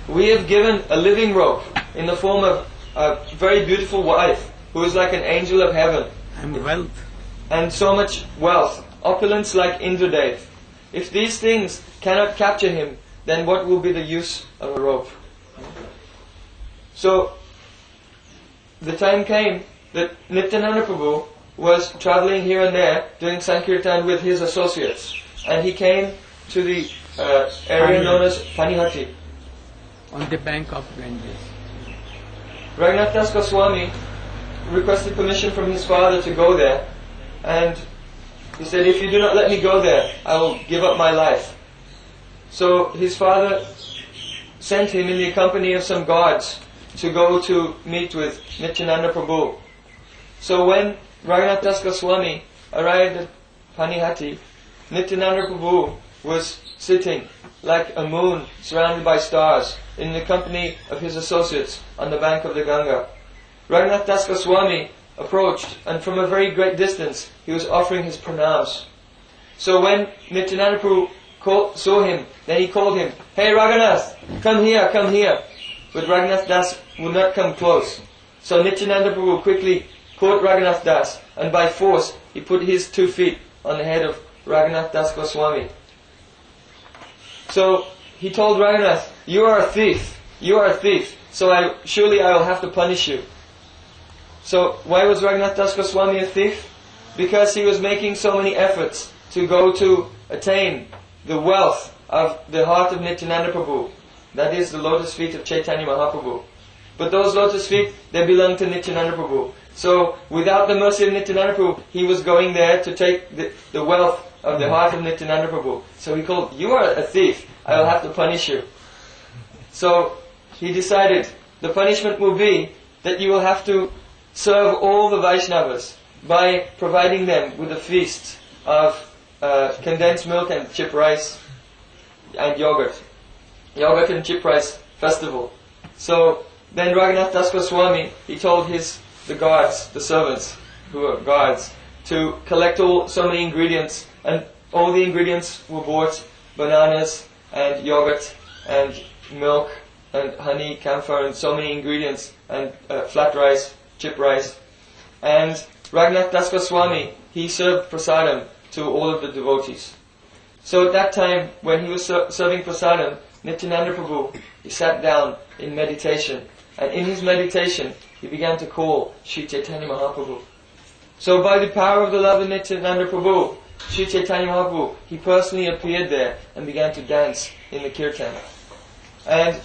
[SPEAKER 2] We have given a living rope in the form of a very beautiful wife who is like an angel of heaven.
[SPEAKER 1] And wealth.
[SPEAKER 2] And so much wealth, opulence like Indradev. If these things cannot capture him, then what will be the use of a rope? So, the time came that Nityananda Prabhu was traveling here and there doing Sankirtan with his associates. And he came to the area known as Panihati.
[SPEAKER 1] On the bank of Ganges.
[SPEAKER 2] Raghunath Das Goswami requested permission from his father to go there. And he said, if you do not let me go there, I will give up my life. So his father sent him in the company of some guards to go to meet with Nityananda Prabhu. So when Raghunath Das Goswami arrived at Panihati, Nityananda Prabhu was sitting like a moon surrounded by stars in the company of his associates on the bank of the Ganga. Raghunath Das Goswami approached, and from a very great distance he was offering his pranams. So when Nityananda Prabhu saw him, then he called him, "Hey Raghunath, come here, come here." But Raghunath Das would not come close. So Nityananda Prabhu quickly caught Raghunath Das, and by force he put his 2 feet on the head of Raghunath Das Goswami. So he told Raghunath, "You are a thief, you are a thief, so surely I will have to punish you." So why was Raghunath Das Goswami a thief? Because he was making so many efforts to go to attain the wealth of the heart of Nityananda Prabhu. That is the lotus feet of Chaitanya Mahaprabhu. But those lotus feet, they belong to Nityananda Prabhu. So without the mercy of Nityananda Prabhu, he was going there to take the wealth of the heart of Nityananda Prabhu. So he called, "You are a thief, I will have to punish you." So he decided, the punishment will be that you will have to serve all the Vaishnavas by providing them with a feast of condensed milk and chip rice and yogurt. Yogurt and chip rice festival. So then Raghunath Das Goswami, he told the guards, the servants who are guards, to collect so many ingredients, and all the ingredients were bought: bananas and yogurt and milk and honey, camphor, and so many ingredients, and flat rice, chip rice. and Raghunath Das Goswami, he served prasadam to all of the devotees. So at that time, when he was serving prasadam, Nityananda Prabhu, he sat down in meditation, and in his meditation, he began to call Sri Chaitanya Mahaprabhu. So by the power of the love of Nityananda Prabhu, Sri Chaitanya Mahaprabhu, he personally appeared there and began to dance in the kirtan. And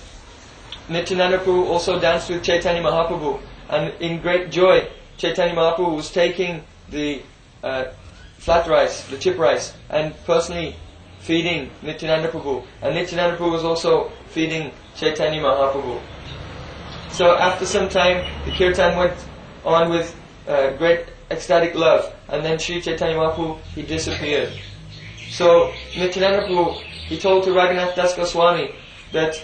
[SPEAKER 2] Nityananda Prabhu also danced with Chaitanya Mahaprabhu, and in great joy, Chaitanya Mahaprabhu was taking the flat rice, the chip rice, and personally feeding Nityananda Prabhu. And Nityananda Prabhu was also feeding Chaitanya Mahaprabhu. So after some time, the kirtan went on with great ecstatic love, and then Sri Chaitanya Mahaprabhu, he disappeared. So Nityananda Prabhu, he told to Raghunath Das Goswami that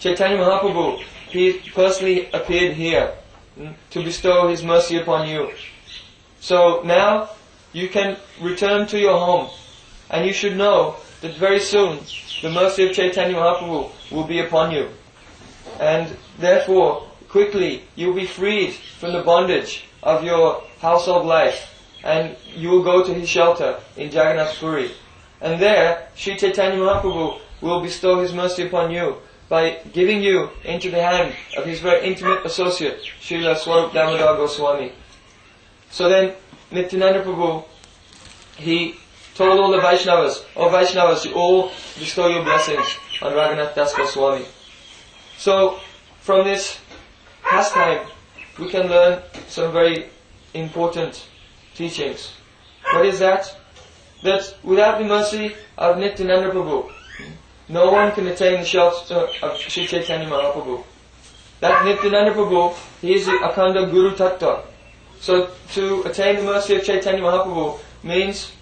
[SPEAKER 2] Chaitanya Mahaprabhu, he personally appeared here to bestow his mercy upon you. So now you can return to your home, and you should know that very soon the mercy of Chaitanya Mahaprabhu will be upon you. And therefore, quickly you will be freed from the bondage of your household life, and you will go to his shelter in Jagannath Puri. And there, Sri Chaitanya Mahaprabhu will bestow his mercy upon you by giving you into the hand of his very intimate associate, Srila Swarup Damodar Goswami. So then, Nityananda Prabhu, he told all the Vaishnavas, "O Vaishnavas, you all bestow your blessings on Raghunath Das Goswami." So, from this pastime, we can learn some very important teachings. What is that? That without the mercy of Nityananda Prabhu, no one can attain the shelter of Sri Chaitanya Mahaprabhu. That Nityananda Prabhu, he is the Akhanda Guru Tattva. So to attain the mercy of Chaitanya Mahaprabhu means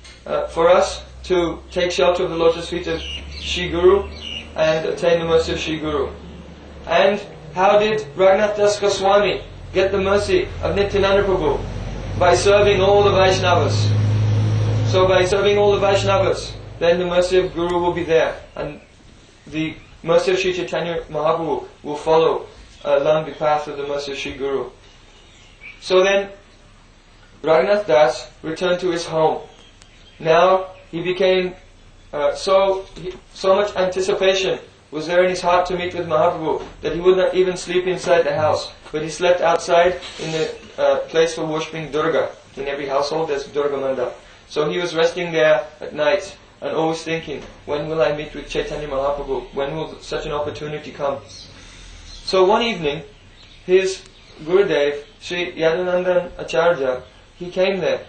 [SPEAKER 2] for us to take shelter of the lotus feet of Shri Guru and attain the mercy of Shri Guru. And how did Raghunath Das Goswami get the mercy of Nityananda Prabhu? By serving all the Vaishnavas. So by serving all the Vaishnavas, then the mercy of Guru will be there, and the mercy of Sri Chaitanya Mahaprabhu will follow along the path of the mercy of Shri Guru. So then, Raghunath Das returned to his home. Now he became so much anticipation was there in his heart to meet with Mahaprabhu that he would not even sleep inside the house, but he slept outside in the place for worshipping Durga. In every household there's Durga Mandap. So he was resting there at night and always thinking, when will I meet with Chaitanya Mahaprabhu? When will such an opportunity come? So one evening, his Gurudev, Sri Yadunandan Acharya, he came there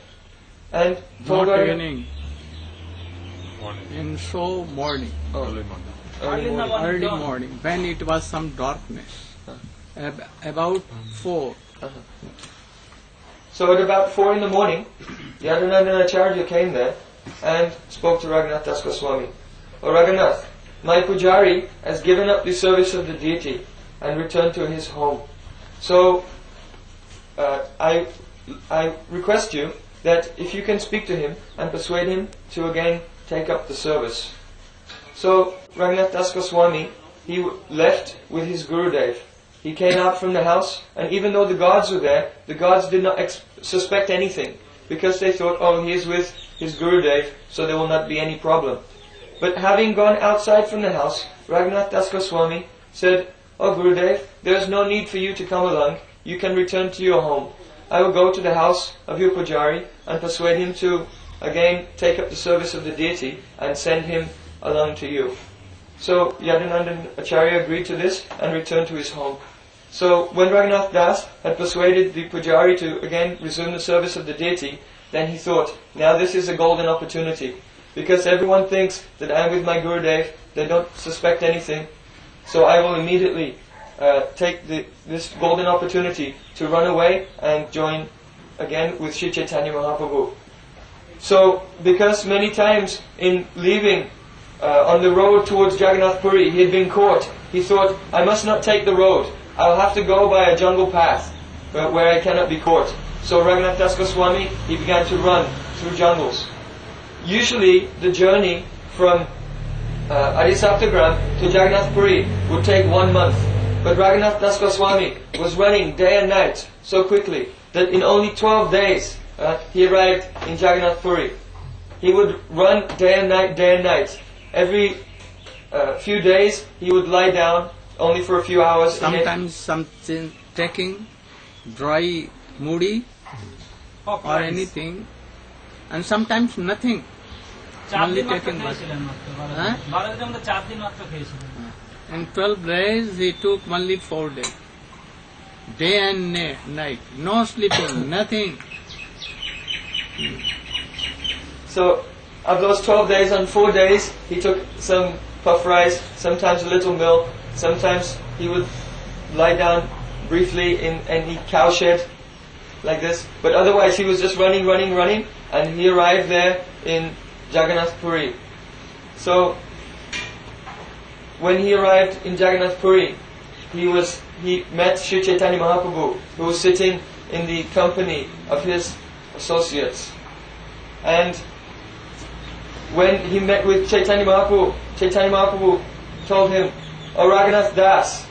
[SPEAKER 2] and told
[SPEAKER 1] Not
[SPEAKER 2] her...
[SPEAKER 1] evening. In so morning.
[SPEAKER 2] Early morning.
[SPEAKER 1] Early morning, when it was some darkness. About 4.
[SPEAKER 2] So at about 4 in the morning, Yadunandan Acharya came there and spoke to Raghunath Das Goswami. "O Raghunath, my pujari has given up the service of the deity and returned to his home. So I request you that if you can speak to him and persuade him to again take up the service." So Raghunath Das Goswami, he left with his Gurudev. He came out from the house, and even though the gods were there, the gods did not suspect anything, because they thought, oh, he is with his Gurudev, so there will not be any problem. But having gone outside from the house, Raghunath Das Goswami said, "Oh Gurudev, there is no need for you to come along. You can return to your home. I will go to the house of your pujari and persuade him to again take up the service of the deity and send him along to you." So Yadunandan Acharya agreed to this and returned to his home. So when Raghunath Das had persuaded the pujari to again resume the service of the deity, then he thought, now this is a golden opportunity, because everyone thinks that I am with my Gurudev, they don't suspect anything, so I will immediately take this golden opportunity to run away and join again with Sri Chaitanya Mahaprabhu. So because many times in leaving on the road towards Jagannath Puri, he had been caught. He thought, I must not take the road. I'll have to go by a jungle path where I cannot be caught. So Raghunath Das Goswami, he began to run through jungles. Usually the journey from Adisaptagram to Jagannath Puri would take 1 month. But Raghunath Das Goswami was running day and night so quickly that in only 12 days he arrived in Jagannath Puri. He would run day and night. Every few days he would lie down only for a few hours.
[SPEAKER 1] Sometimes something taking dry moody or anything, and sometimes nothing. Only taking in 12 days he took only 4 days. Day and night, no sleeping, nothing.
[SPEAKER 2] So, of those 12 days, on 4 days, he took some puff rice, sometimes a little milk, sometimes he would lie down briefly in any cowshed, like this. But otherwise, he was just running, and he arrived there in Jagannath Puri. So, when he arrived in Jagannath Puri, he met Sri Chaitanya Mahaprabhu, who was sitting in the company of his associates. And when he met with Chaitanya Mahaprabhu told him, "Oh Raghunath Das,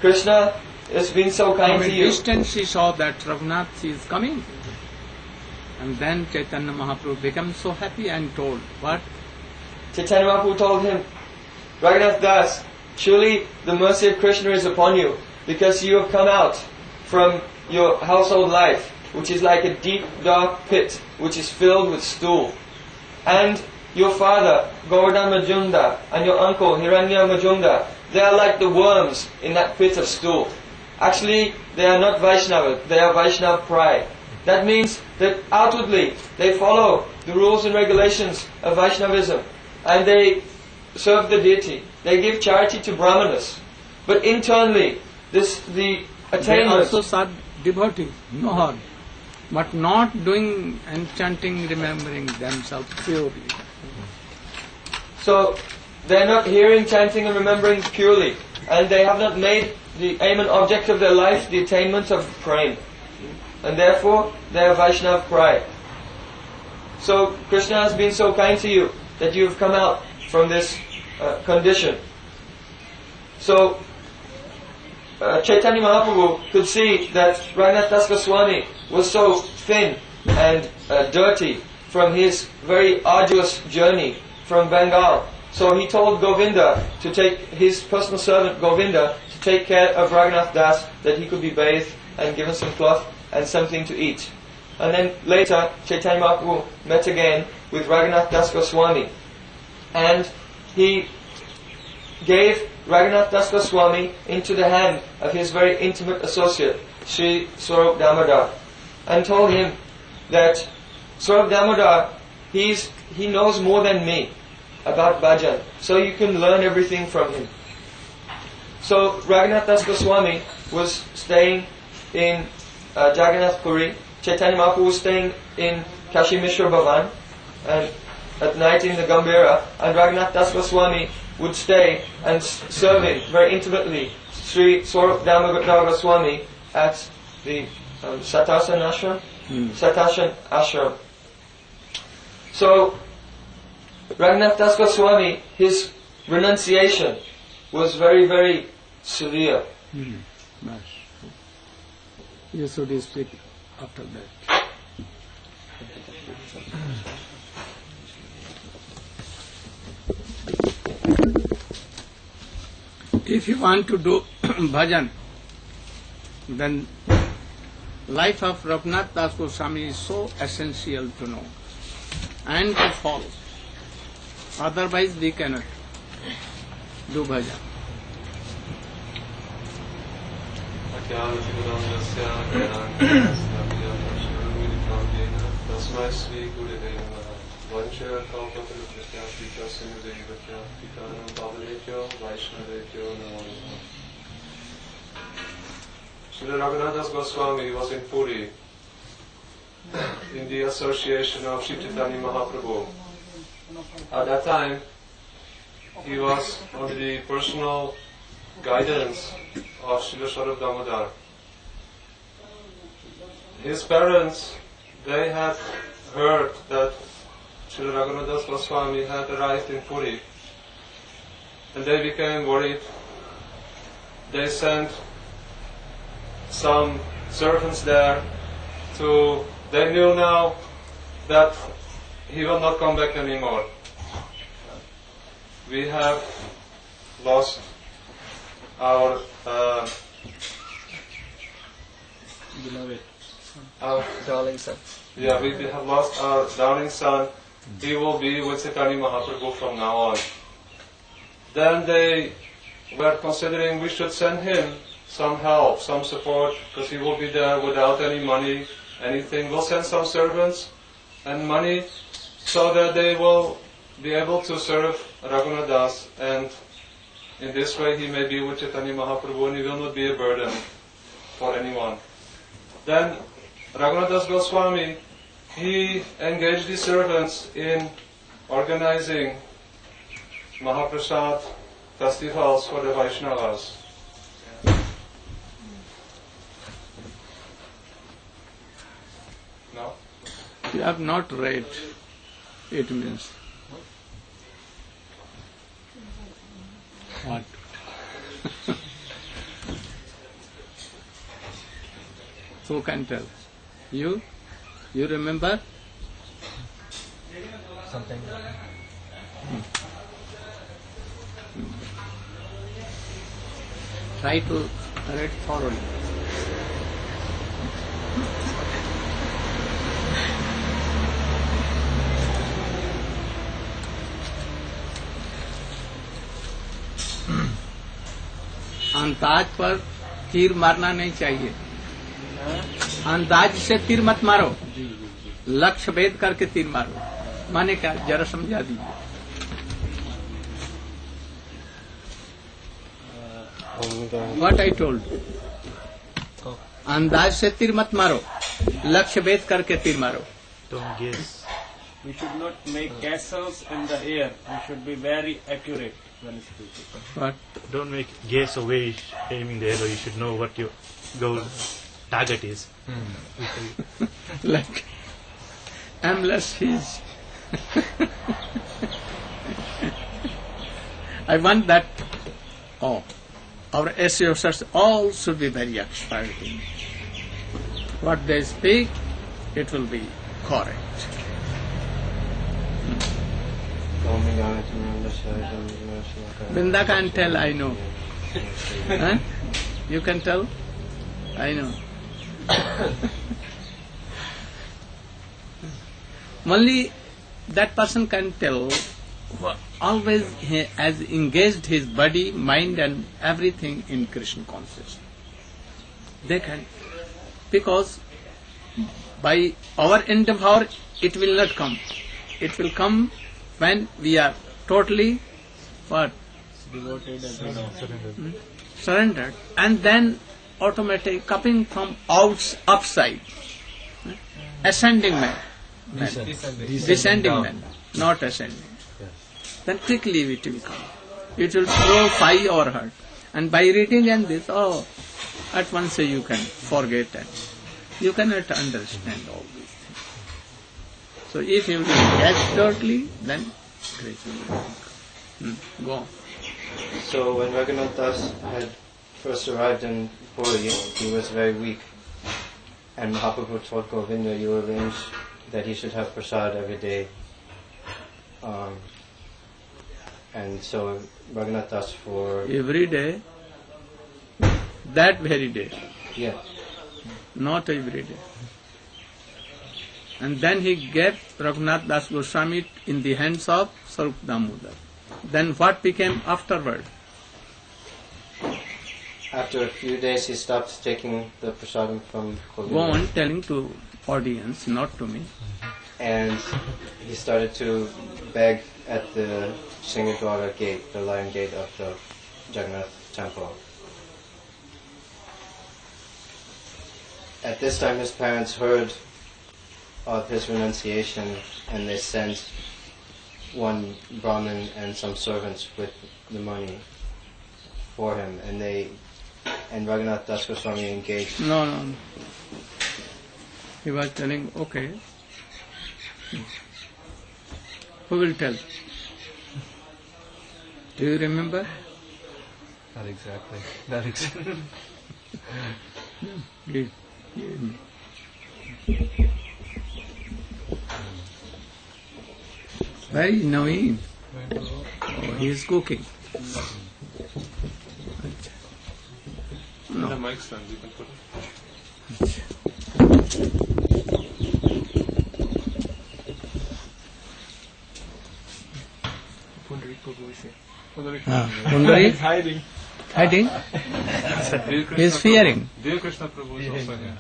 [SPEAKER 2] Krishna has been so kind to you."
[SPEAKER 1] From a distance he saw that Raghunath is coming. And then Chaitanya Mahaprabhu became so happy and told, what?
[SPEAKER 2] Chaitanya Mahaprabhu told him, "Raghunath Das, surely the mercy of Krishna is upon you, because you have come out from your household life, which is like a deep dark pit, which is filled with stool. And your father, Govardhan Majumdar, and your uncle, Hiranya Majumdar, they are like the worms in that pit of stool. Actually, they are not Vaishnava, they are Vaishnava pride. That means that outwardly they follow the rules and regulations of Vaishnavism, and they serve the deity. They give charity to Brahmanas. But internally, the attainment...
[SPEAKER 1] They also serve devotees, no harm. But not doing enchanting, remembering themselves purely.
[SPEAKER 2] So, they are not hearing, chanting and remembering purely. And they have not made the aim and object of their life the attainment of prema. And therefore, they are Vaishnava pride. So, Krishna has been so kind to you that you have come out from this condition. So, Chaitanya Mahaprabhu could see that RAGDASGOSWAMI was so thin and dirty from his very arduous journey from Bengal. So he told Govinda to take his personal servant Govinda to take care of Raghunath Das, that he could be bathed and given some cloth and something to eat. And then later Chaitanya Mahaprabhu met again with Raghunath Das Goswami, and he gave Raghunath Das Goswami into the hand of his very intimate associate, Sri Swarup Damodar, and told him that Swarup Damodar, he knows more than me about bhajan, so you can learn everything from him. So Raghunath Das Goswami was staying in Jagannath Puri. Chaitanya Mahaprabhu was staying in Kashi Mishra Bhavan, and at night in the Gambhira, and Raghunath Das Goswami would stay and serving very intimately Sri Swarup Damodar Goswami at the Satasana Ashram. Satasana Ashram. So Raghunath Das Goswami, his renunciation was very, very severe.
[SPEAKER 1] Nice. You should speak after that. If you want to do bhajan, then life of Raghunath Das Goswami is so essential to know and to follow. Otherwise we cannot do bhajan.
[SPEAKER 7] Srila Raghunath Das Goswami was in Puri in the association of Sri Chaitanya Mahaprabhu. At that time, he was under the personal guidance of Srila Swarup Damodar. His parents, they had heard that Srila Raghunath Das Goswami had arrived in Puri, and they became worried. They sent some servants there. They knew now that he will not come back anymore. We have lost our
[SPEAKER 4] Beloved.
[SPEAKER 2] Our darling son.
[SPEAKER 7] Yeah, we have lost our darling son. He will be with Chaitanya Mahaprabhu from now on. Then they were considering we should send him some help, some support, because he will be there without any money, anything. We'll send some servants and money so that they will be able to serve Raghunath Das, and in this way he may be with Chaitanya Mahaprabhu and he will not be a burden for anyone. Then Raghunath Das Goswami, he engaged the servants in organizing Mahaprasad festivals for the Vaishnavas. No?
[SPEAKER 1] You have not read, it means what? Who can tell? You? You remember?
[SPEAKER 2] Something.
[SPEAKER 1] Try to read thoroughly. अंदाज पर तीर मारना नहीं चाहिए. अंदाज से तीर मत मारो, लक्ष्य भेद करके तीर मारो. माने क्या, जरा समझा दीजिए. What I told you. अंदाज से तीर मत मारो, लक्ष्य भेद करके तीर मारो.
[SPEAKER 3] Don't guess.
[SPEAKER 4] We should not make castles in the air. We should be very accurate when speaking.
[SPEAKER 1] What?
[SPEAKER 3] Don't make guess or way aiming the arrow. You should know what your goal target is.
[SPEAKER 1] Like aimless is. I want that. Oh, our associates all should be very expert in what they speak. It will be correct. Vrinda can tell, I know. Huh? You can tell? I know. Only that person can tell. Always he has engaged his body, mind and everything in Krishna consciousness. They can. Because by our endeavor it will not come. It will come when we are totally what?
[SPEAKER 4] Devoted and
[SPEAKER 1] Surrendered. And then automatically coming from upside. Ascending man. Descending man. Not ascending. Then quickly it will come. It will purify our heart. And by reading and this, at once you can forget and you cannot understand all these things. So if you will catch totally, then Krishna will come. Go on.
[SPEAKER 2] So when Raghunath Das had first arrived in Puri, he was very weak. And Mahaprabhu told Govinda, you arrange that he should have prasad every day. And so Raghunath Das for...
[SPEAKER 1] Every day, that very day.
[SPEAKER 2] Yeah.
[SPEAKER 1] Not every day. And then he gave Raghunath Das Goswami in the hands of Sarup Damodar. Then what became afterward?
[SPEAKER 2] After a few days he stopped taking the prasadam from Govinda.
[SPEAKER 1] Go on telling to audience, not to me.
[SPEAKER 2] And he started to beg at the Singadwara gate, the lion gate of the Jagannath temple. At this time his parents heard of his renunciation and they sent one Brahmin and some servants with the money for him, and Raghunath Das Goswami engaged.
[SPEAKER 1] No. He was telling, okay. Who will tell? Do you remember?
[SPEAKER 2] Not exactly.
[SPEAKER 1] Please. Where is Naveen? Oh, he is cooking. No.
[SPEAKER 7] The mic stand, you can put it.
[SPEAKER 1] Pundari is hiding. Hiding? He is fearing.
[SPEAKER 7] Dear Krishna Prabhu is also here.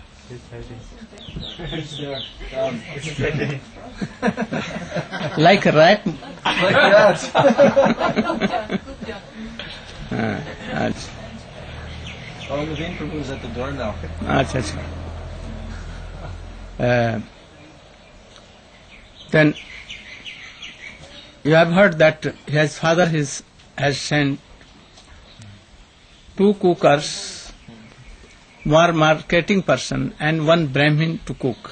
[SPEAKER 1] Like a rat.
[SPEAKER 2] Like that. Oh, Naveen Prabhu is at the door now.
[SPEAKER 1] Then you have heard that his father has sent 2 cookers, one marketing person and one Brahmin to cook.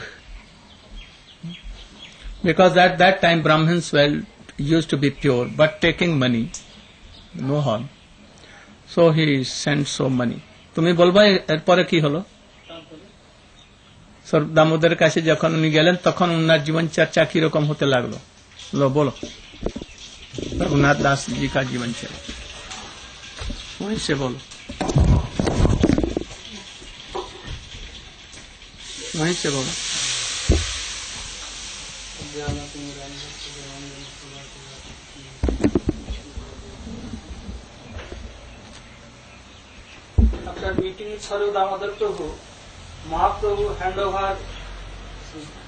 [SPEAKER 1] Because at that time Brahmins used to be pure, but taking money, no harm. So he sent so money. তুমি বলবা এরপরে কি হলো? সর দামোদরের কাছে যখন উনি গেলেন তখন উনার জীবন চর্চা কি রকম হতে লাগলো? বলো। रघुनाथ दास जी का जीवन चरित्र वहीं से बोलो, वहीं से बोलो।
[SPEAKER 8] After meeting with Swarup Damodar Prabhu, Mahaprabhu hand over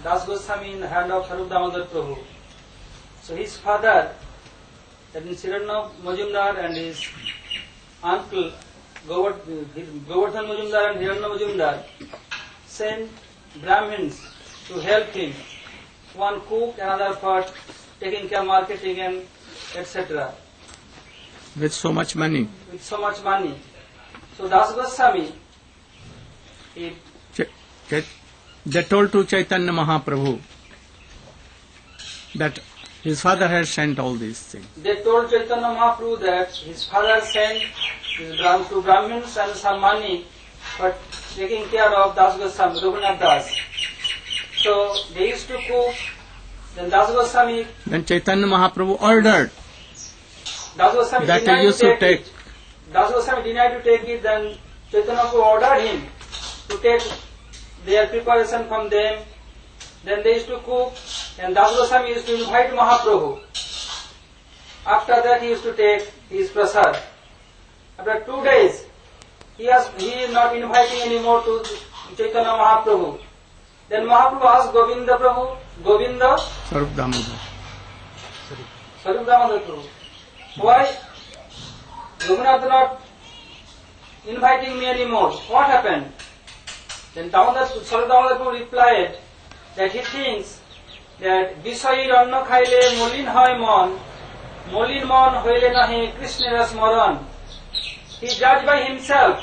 [SPEAKER 8] Das Goswami in the hand of Swarup Damodar Prabhu. So his father, that is Srila Majumdar, and his uncle Govardhan Majumdar and Hiranna Majumdar sent Brahmins to help him. One cook, another for taking care of marketing and etc.
[SPEAKER 1] With so much money.
[SPEAKER 8] With so much money. So Das Goswami,
[SPEAKER 1] they told to Chaitanya Mahaprabhu that his father has sent all these things.
[SPEAKER 8] They told Chaitanya Mahaprabhu that his father sent to Brahmins and some money for taking care of Das Goswami, Raghunath Das. So they used to cook. Then Das Goswami.
[SPEAKER 1] Then Chaitanya Mahaprabhu ordered
[SPEAKER 8] Das Goswami
[SPEAKER 1] that he used to take.
[SPEAKER 8] Das Goswami denied to take it. Then Chaitanya Mahaprabhu ordered him to take their preparation from them. Then they used to cook, and Das Goswami used to invite Mahaprabhu. After that he used to take his prasad. After 2 days, he is not inviting anymore to Chaitanya Mahaprabhu. Then Mahaprabhu asked Govinda Prabhu, Govinda,
[SPEAKER 1] Swarup Damodar
[SPEAKER 8] Prabhu, why Raghunath not inviting me anymore? What happened? Then Swarup Damodar Prabhu replied that he thinks that বিষয়ীর অন্ন খাইলে মলিন হয় মন, মলিন মন হইলে নাহি কৃষ্ণের স্মরণ. He judged by himself,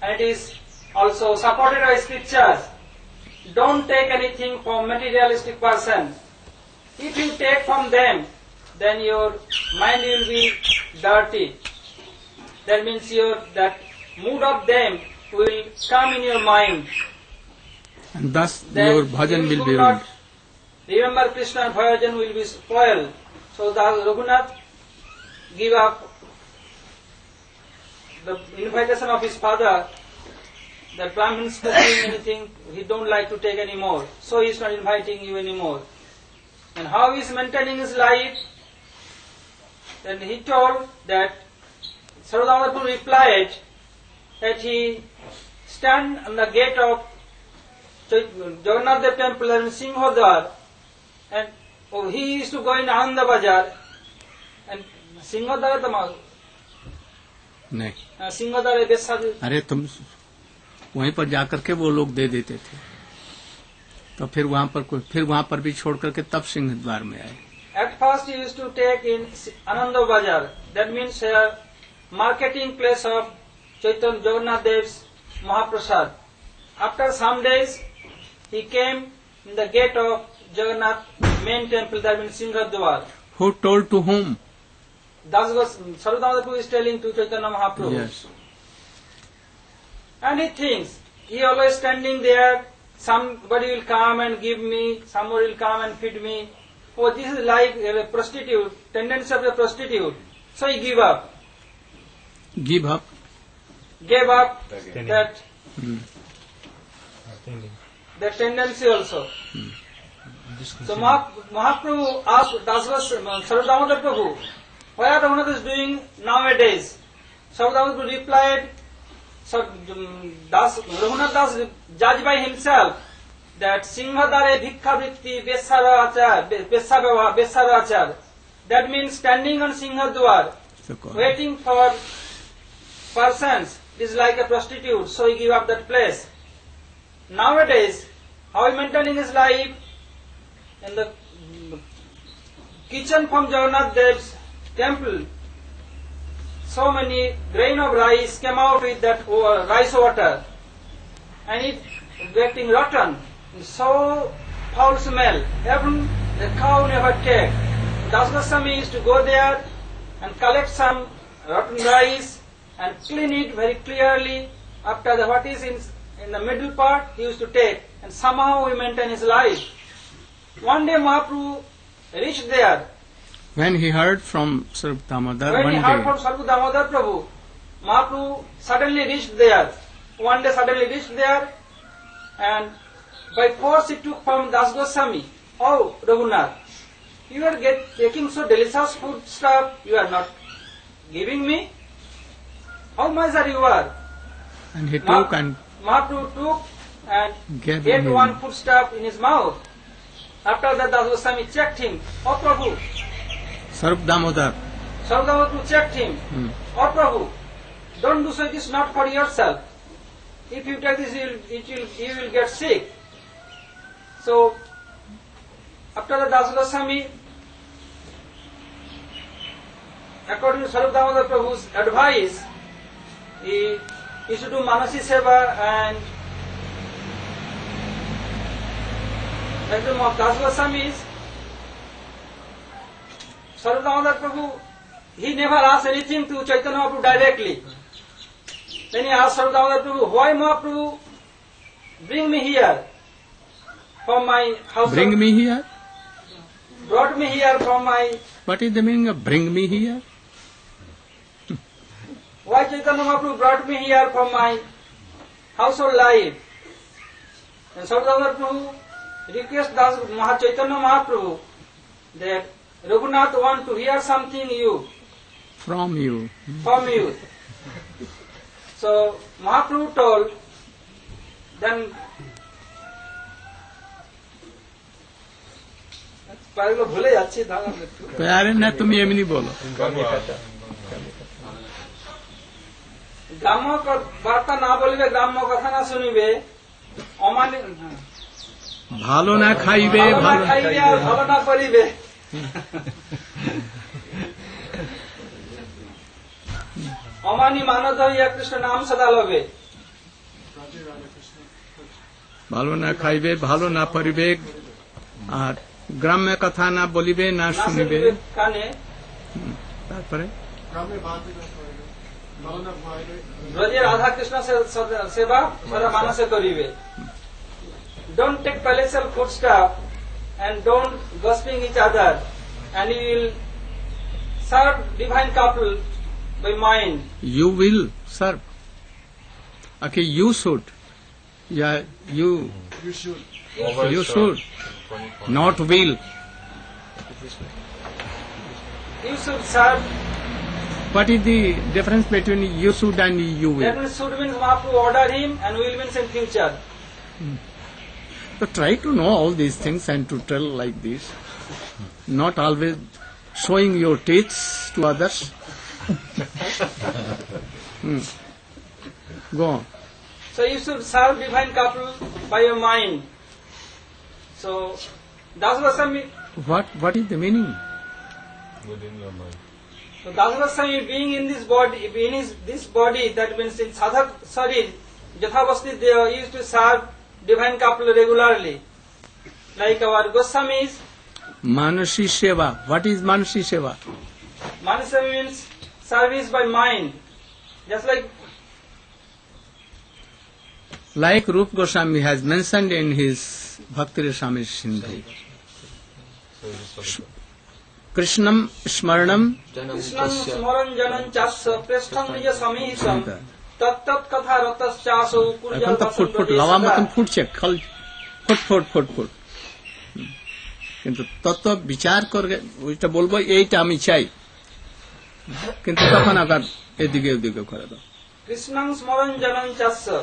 [SPEAKER 8] and it is also supported by scriptures. Don't take anything from materialistic person. If you take from them, then your mind will be dirty. That means that mood of them will come in your mind.
[SPEAKER 1] And thus your bhajan will be ruined.
[SPEAKER 8] Remember Krishna, bhajan will be spoiled. So Raghunath give up the invitation of his father. That Brahmins cooking anything, he don't like to take anymore. So he is not inviting you anymore. And how he is maintaining his life? Then he told that Swarup replied that he stand on the gate of Jagannath Dev temple and Sinhodwar, and he used to go in Ananda Bazaar, and Sinhodwar
[SPEAKER 1] नहीं,
[SPEAKER 8] Sinhodwar
[SPEAKER 1] अरे तुम वहीं पर जाकर के वो लोग दे देते थे, तो फिर वहाँ पर भी छोड़ करके तब सिंहद्वार में आए.
[SPEAKER 8] At first he used to take in Ananda Bazaar, that means marketing place of Chaitanya Jagannath Dev's Mahaprasad. After some days, he came in the gate of Jagannath main temple, that means Singhadwar.
[SPEAKER 1] Who told to whom?
[SPEAKER 8] Swarup Damodar Prabhu is telling to Chaitanya Mahaprabhu.
[SPEAKER 1] Yes.
[SPEAKER 8] And he thinks, he always standing there somebody will come and give me, somebody will come and feed me. Oh, this is like a prostitute, tendency of a prostitute. So he give up.
[SPEAKER 1] Give up.
[SPEAKER 8] Gave up
[SPEAKER 3] Tending.
[SPEAKER 8] that
[SPEAKER 3] Tending.
[SPEAKER 8] tendency also. So Mahaprabhu asked Srila Damodar Prabhu, what are Raghunath is doing nowadays? Srila Damodar Prabhu replied, Raghunath Das judged by himself that Singhadare Bhikkha Vritti Besarachar. That means standing on Singhadwar, waiting for persons is like a prostitute, so he gave up that place. Nowadays, how he maintaining his life? In the kitchen from Jagannath Dev's temple, so many grain of rice came out with that rice water, and it getting rotten, so foul smell. Even the cow never take. Das Goswami used to go there and collect some rotten rice and clean it very clearly. After the what is in the middle part, he used to take, and somehow he maintain his life. One day Mahaprabhu reached there.
[SPEAKER 1] When he heard from Srila Damodar,
[SPEAKER 8] When he heard from Srila Damodar Prabhu, Mahaprabhu suddenly reached there. One day suddenly reached there, and by force he took from Das Goswami, oh Raghunath, you are taking so delicious food stuff, you are not giving me? How miser you are?
[SPEAKER 1] and he took and
[SPEAKER 8] Mahaprabhu took and
[SPEAKER 1] gave
[SPEAKER 8] ate
[SPEAKER 1] him.
[SPEAKER 8] one food stuff in his mouth. After that, Das Goswami checked him. Oh Prabhu,
[SPEAKER 1] Srila Damodar.
[SPEAKER 8] Srila Damodar checked him. Oh Prabhu, don't do so. It is not for yourself. If you take this, you will get sick. So after the Das Goswami, according to Srila Damodar Prabhu's advice, he used to do Manasi Seva, and like the Das Goswami, Srila Damodar Prabhu, he never asked anything to Chaitanya Mahaprabhu directly. Then he asked Srila Damodar Prabhu, why Mahaprabhu bring me here from my house?
[SPEAKER 1] Bring me here?
[SPEAKER 8] Brought me here from my...
[SPEAKER 1] What is the meaning of bring me here?
[SPEAKER 8] Why Chaitanya Mahaprabhu brought me here from my household life? And Srila Damodar Prabhu request Chaitanya Mahaprabhu that Raghunath want to hear something
[SPEAKER 1] From you.
[SPEAKER 8] from you. So Mahaprabhu told, then ভুলে যাচ্ছি
[SPEAKER 1] আরে না তুমি এমনি বলো
[SPEAKER 8] গ্রাম্য বার্তা না বলিবে গ্রাম্য কথা না শুনিবে
[SPEAKER 1] ভালো না খাইবে ভালো
[SPEAKER 8] খাইবে আর ভালো না করিবে অমানি মানদ হইয়া কৃষ্ণ নাম সদা লবে
[SPEAKER 1] ভালো না খাইবে ভালো না পরিবে আর গ্রাম্য কথা না বলিবে না শুনিবে
[SPEAKER 8] কানে
[SPEAKER 1] তারপরে
[SPEAKER 8] ব্রজে রাধা কৃষ্ণ সেবা সদা মানসে করিবে don't take palatial food stuff and don't gossiping each other, and you will serve divine couple by mind.
[SPEAKER 1] You will serve. Okay, you should. Yeah, you should. Not will.
[SPEAKER 8] You should serve.
[SPEAKER 1] What is the difference between you should and you will?
[SPEAKER 8] That means should means Mahaprabhu order him, and will means in future.
[SPEAKER 1] So try to know all these things and to tell like this. Not always showing your teeth to others. Go on.
[SPEAKER 8] So you should serve divine couple by your mind. So Das Goswami.
[SPEAKER 1] What is the meaning?
[SPEAKER 7] Within your mind.
[SPEAKER 8] So Das Goswami being in this body, that means in sadhak sharir, Jathavasti they used to serve divine couple regularly. Like our Goswamis.
[SPEAKER 1] Manasi Seva. What is Manasi Seva?
[SPEAKER 8] Manasi means service by mind. Just like
[SPEAKER 1] Like Rupa Goswami has mentioned in his Bhakti Rasamrita Sindhu, Krishnam Smaranam
[SPEAKER 8] Krishnam smaran janan chasya preshtham nija samiham tat katha ratas chaso kurja
[SPEAKER 1] এখন তো ফুটফুট lava মতন ফুটছে খল ফুটফুট ফুটফুট কিন্তু তত বিচার করে ওইটা বলবো এইটা আমি চাই কিন্তু তখন আবার এদিকে ওদিকে করে দাও
[SPEAKER 8] Krishnam smaran janan chasya.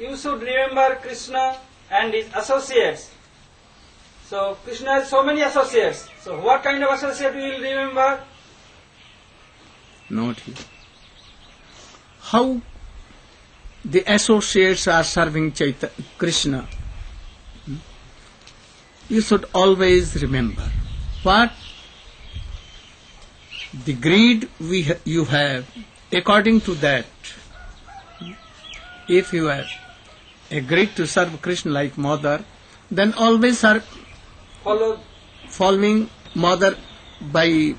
[SPEAKER 8] You should remember Krishna and his associates. So Krishna has so many associates. So what kind of associate you will remember?
[SPEAKER 1] Not here. How the associates are serving Krishna? You should always remember what the greed you have. According to that, if you have agreed to serve Krishna like mother, then always are following mother by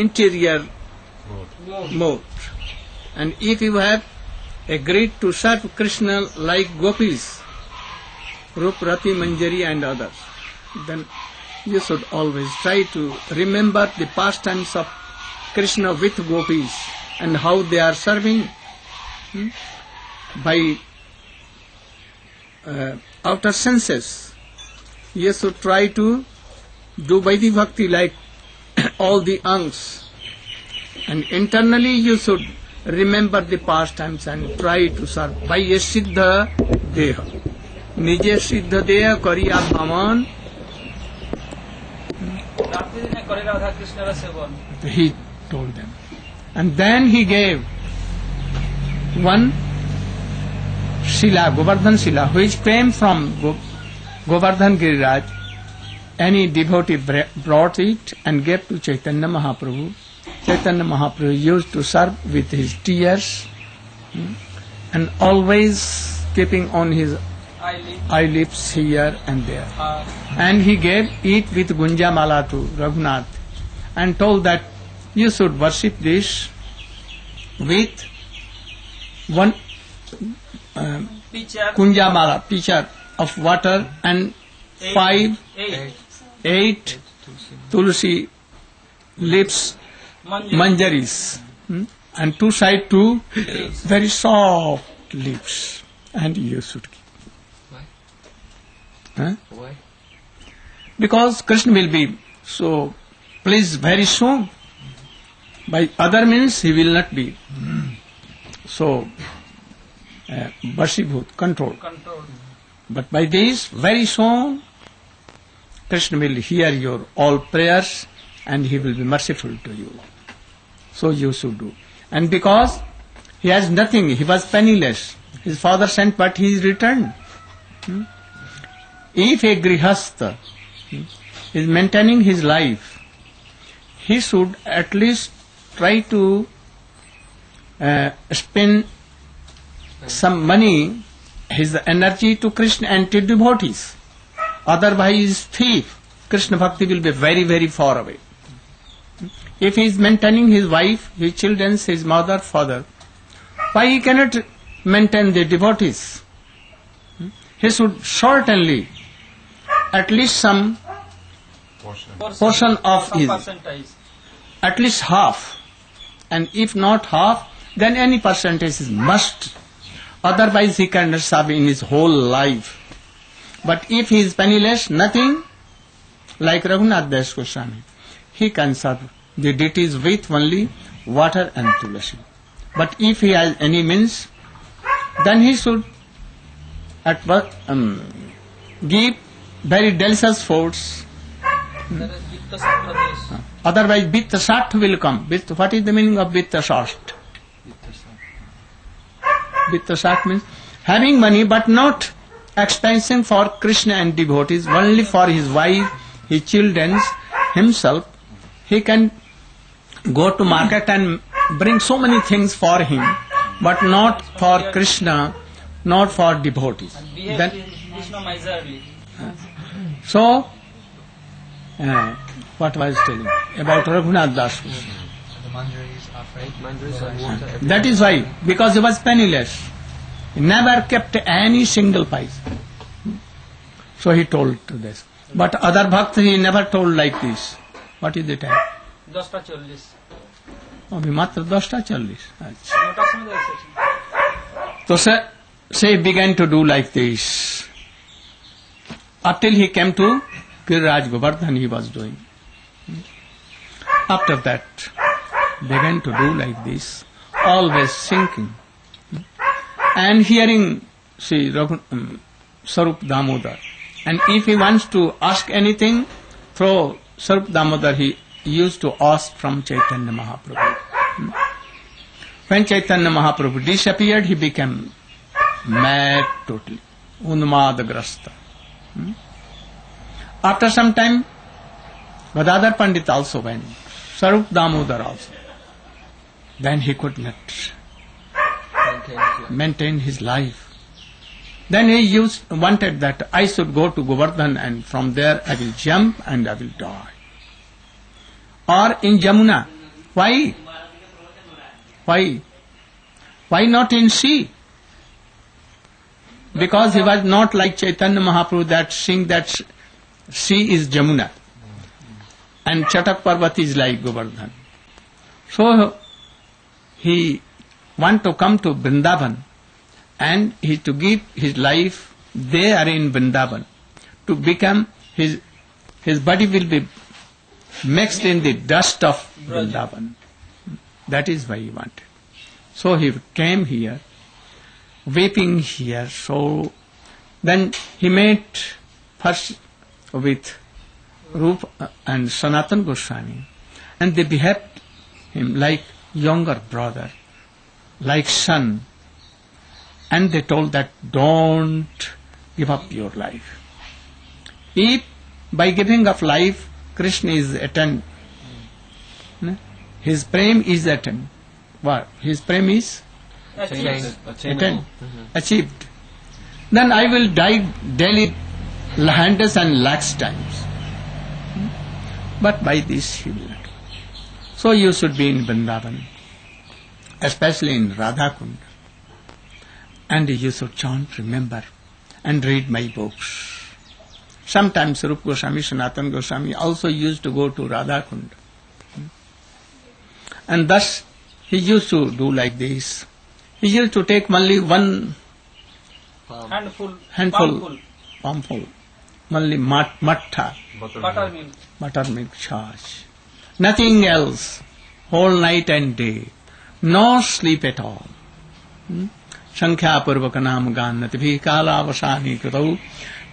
[SPEAKER 1] interior mode. And if you have agreed to serve Krishna like gopis, Rup, Rati, Manjari and others, then you should always try to remember the pastimes of Krishna with gopis and how they are serving by outer senses. You should try to do Vaidhi Bhakti like all the angs, and internally you should remember the pastimes and try to serve by a siddha deha. Nije siddha deha kariya bhaman. He told them. And then he gave one Shila, Govardhan Shila, which came from Govardhan Giriraj. Any devotee brought it and gave to Chaitanya Mahaprabhu. Chaitanya Mahaprabhu used to serve with his tears and always keeping on his eyelids here and there. And he gave it with Gunjamala to Raghunath and told that you should worship this with one Kunjamala, pitcher of water and 8 tulsi leaves, manjaris, and 2 side 2 very soft leaves, and you should keep. Why? Because Krishna will be so pleased very soon. By other means he will not be so Bashibhut, controlled. But by this, very soon, Krishna will hear your all prayers and he will be merciful to you. So you should do. And because he has nothing, he was penniless. His father sent, but he is returned. If a grihastha is maintaining his life, he should at least try to spend some money, his energy to Krishna and to devotees. Otherwise, thief, Krishna Bhakti will be very, very far away. If he is maintaining his wife, his children, his mother, father, why he cannot maintain the devotees? He should certainly at least some portion of his, at least half. And if not half, then any percentage is must. Otherwise he cannot serve in his whole life. But if he is penniless, nothing, like RAGDASGOSWAMI, he can serve the deities with only water and tulasi. But if he has any means, then he should give very delicious foods. Otherwise, Vitta Sat will come. What is the meaning of Vitta Sat? Vitta Sat means having money but not expensing for Krishna and devotees, only for his wife, his children, himself. He can go to market and bring so many things for him, but not for Krishna, not for devotees. Then, so, what was I telling about Raghunath Das?
[SPEAKER 2] Manjaris are afraid.
[SPEAKER 1] That is why, because he was penniless. He never kept any single paisa. So he told to this. But other bhakts he never told like this. What is the time?
[SPEAKER 8] 10:40.
[SPEAKER 1] अभी मात्र 10:40.
[SPEAKER 8] NOTA समय दे
[SPEAKER 1] So say began to do like this. Until he came to Giriraj Govardhan he was doing. After that, began to do like this, always thinking. And hearing Sarup Damodar. And if he wants to ask anything, through Sarup Damodar he used to ask from Chaitanya Mahaprabhu. When Chaitanya Mahaprabhu disappeared, he became mad totally, unmadagrasta. After some time, Gadadhar Pandit also went, Sarup Damodar also. Then he could not maintain his life. Then he wanted that I should go to Govardhan and from there I will jump and I will die. Or in Jamuna. Why? Why? Why not in sea? Because he was not like Chaitanya Mahaprabhu that sing that sea is Jamuna and Chatak Parvat is like Govardhan. So he want to come to Vrindavan and he to give his life there in Vrindavan to become his body will be mixed in the dust of Vrindavan. That is why he wanted. So he came here, weeping here. So then he met first with Rupa and Sanatana Goswami, and they behaved him like younger brother, like son. And they told that don't give up your life. If by giving up life Krishna is attained, his prem is attained. What? His prem is attained, achieved. Then I will die daily hundreds and lakhs times. But by this he will not. So you should be in Vrindavan, especially in Radhakund. And you should chant, remember, and read my books. Sometimes Rupa Goswami, Sanatana Goswami also used to go to Radhakund. And thus he used to do like this. He used to take only one handful, palmful, only matta, buttermilk charge. Nothing else, whole night and day, no sleep at all. संख्यापूर्वक नाम गान्नति भी कालावसानी कृतौ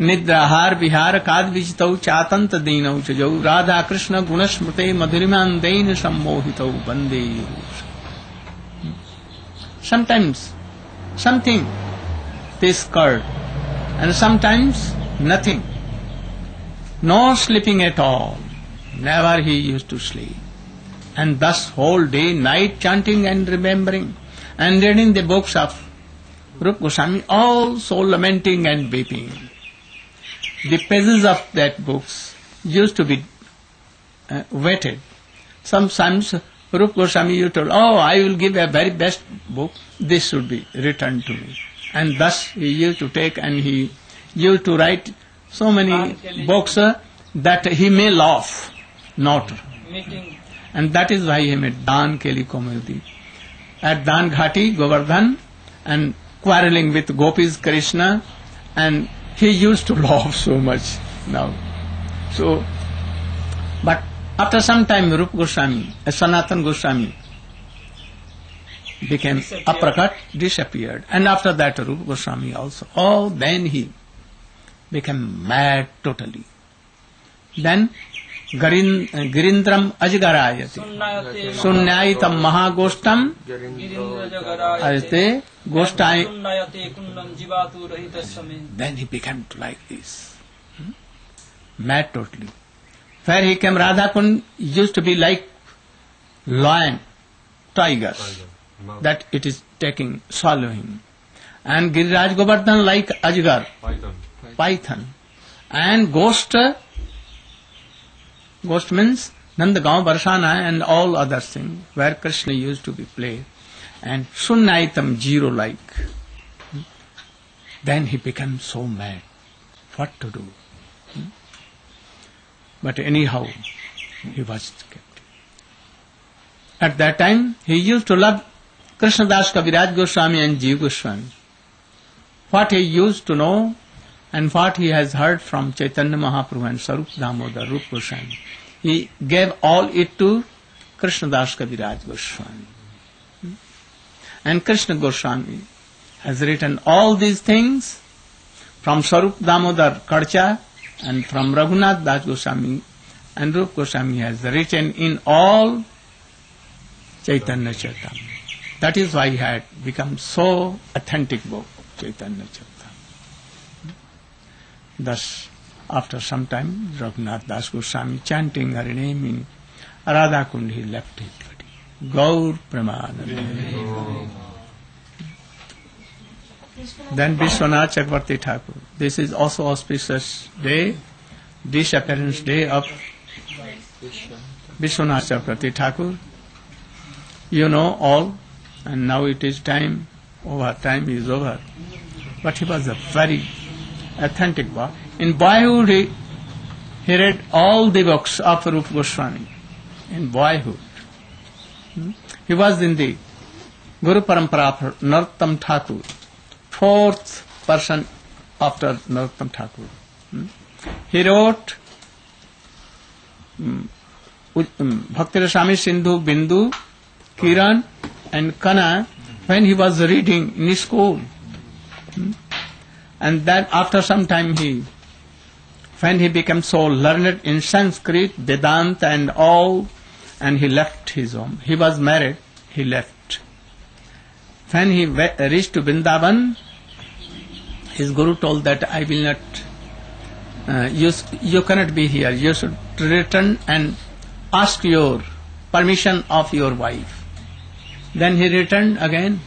[SPEAKER 1] निद्राहार विहार काद विजितौ चातंत दीनौ च जौ राधा कृष्ण गुणस्मृते मधुरिमां दैन सम्मोहितौ वंदे. Sometimes something they scared and sometimes nothing, no sleeping at all, never he used to sleep, and thus whole day night chanting and remembering and reading the books of Rupa Goswami, also lamenting and weeping. The pages of that books used to be wetted. Sometimes Rupa Goswami used to, I will give a very best book, this should be returned to me. And thus he used to take and he used to write so many books that he may laugh, not. And that is why he made Dan Keli Komedi. At Dan Ghati, Govardhan, and quarreling with Gopis Krishna, and he used to laugh so much now. So, but after some time Rupa Goswami, Sanatana Goswami became aprakat, disappeared, and after that Rupa Goswami also. Then he became mad totally. Then Girindram Ajgarayati Sunnayitam Mahagostam Ajte Gostai. Then he became like this, mad totally. Where he came, Radhakund used to be like lion, tigers, that it is taking, swallowing. And Giriraj Govardhan like Ajgar, python. And ghost means Nandagaon, Barsana and all other things where Krishna used to be played. And Sunnaitam, zero like. Then he became so mad. What to do? But anyhow, he was kept. At that time, he used to love Krishna Das Kaviraj Goswami and Jiva Goswami. What he used to know and what he has heard from Chaitanya Mahaprabhu and Sarup Damodar Rup Goswami, he gave all it to Krishna Das Kaviraj Goswami. And Krishna Goswami has written all these things from Sarup Damodar Karcha and from Raghunath Das Goswami and Rup Goswami has written in all Chaitanya Charitamrita. That is why he had become so authentic book, Chaitanya Charitamrita. Thus, after some time, Raghunath Das Goswami chanting Hare name in Radha Kund, he left his body. Gaur Pramanande. Then Vishwanath Chakravarti Thakur. This is also auspicious day, disappearance day of Vishwanath Chakravarti Thakur. You know all, and now it is time is over. But he was a very authentic boy. In boyhood, he read all the books of Rupa Goswami. In boyhood. He was in the Guru Parampara of Narottam Thakur, fourth person after Narottam Thakur. He wrote Bhakti Rasami Sindhu, Bindu, Kiran and Kana when he was reading in school. And then after some time when he became so learned in Sanskrit, Vedanta and all, and he left his home. He was married, he left. When he reached to Vrindavan, his guru told that I will not, you cannot be here, you should return and ask your permission of your wife. Then he returned again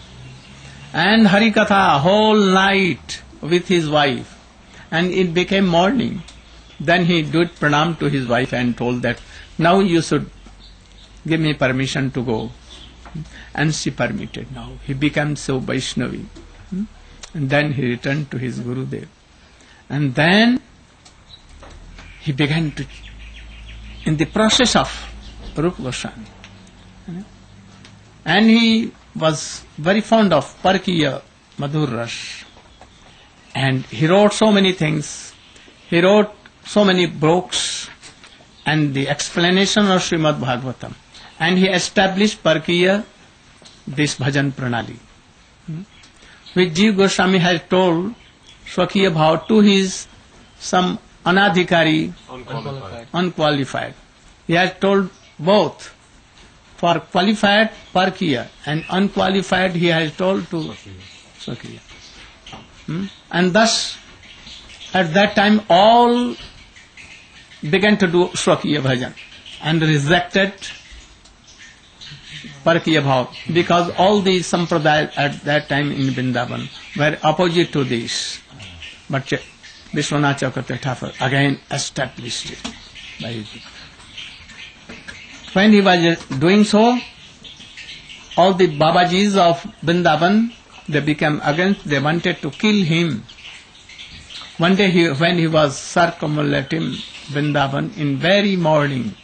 [SPEAKER 1] and Harikatha whole night with his wife, and it became morning. Then he did pranam to his wife and told that now you should give me permission to go. And she permitted now. He became so Vaishnavi. And then he returned to his Gurudeva. And then he began to, in the process of Rupa Goswami. And he was very fond of Parkiya Madhur Ras. And he wrote so many things. He wrote so many books and the explanation of Srimad Bhagavatam. And he established Parkiya, this bhajan pranali, which Jiva Goswami has told Swakiya Bhav to his some anadhikari, unqualified. He has told both. For qualified Parkiya and unqualified he has told to Swakiya. And thus at that time all began to do Swakiya bhajan and rejected Parkiya Bhav, because all these sampradayas at that time in Vrindavan were opposite to this. But Vishwanath Chakravarti Thakur again established it by his. When he was doing so, all the Babajis of Vrindavan, they became against, they wanted to kill him. One day when he was circumambulating Vrindavan in very morning,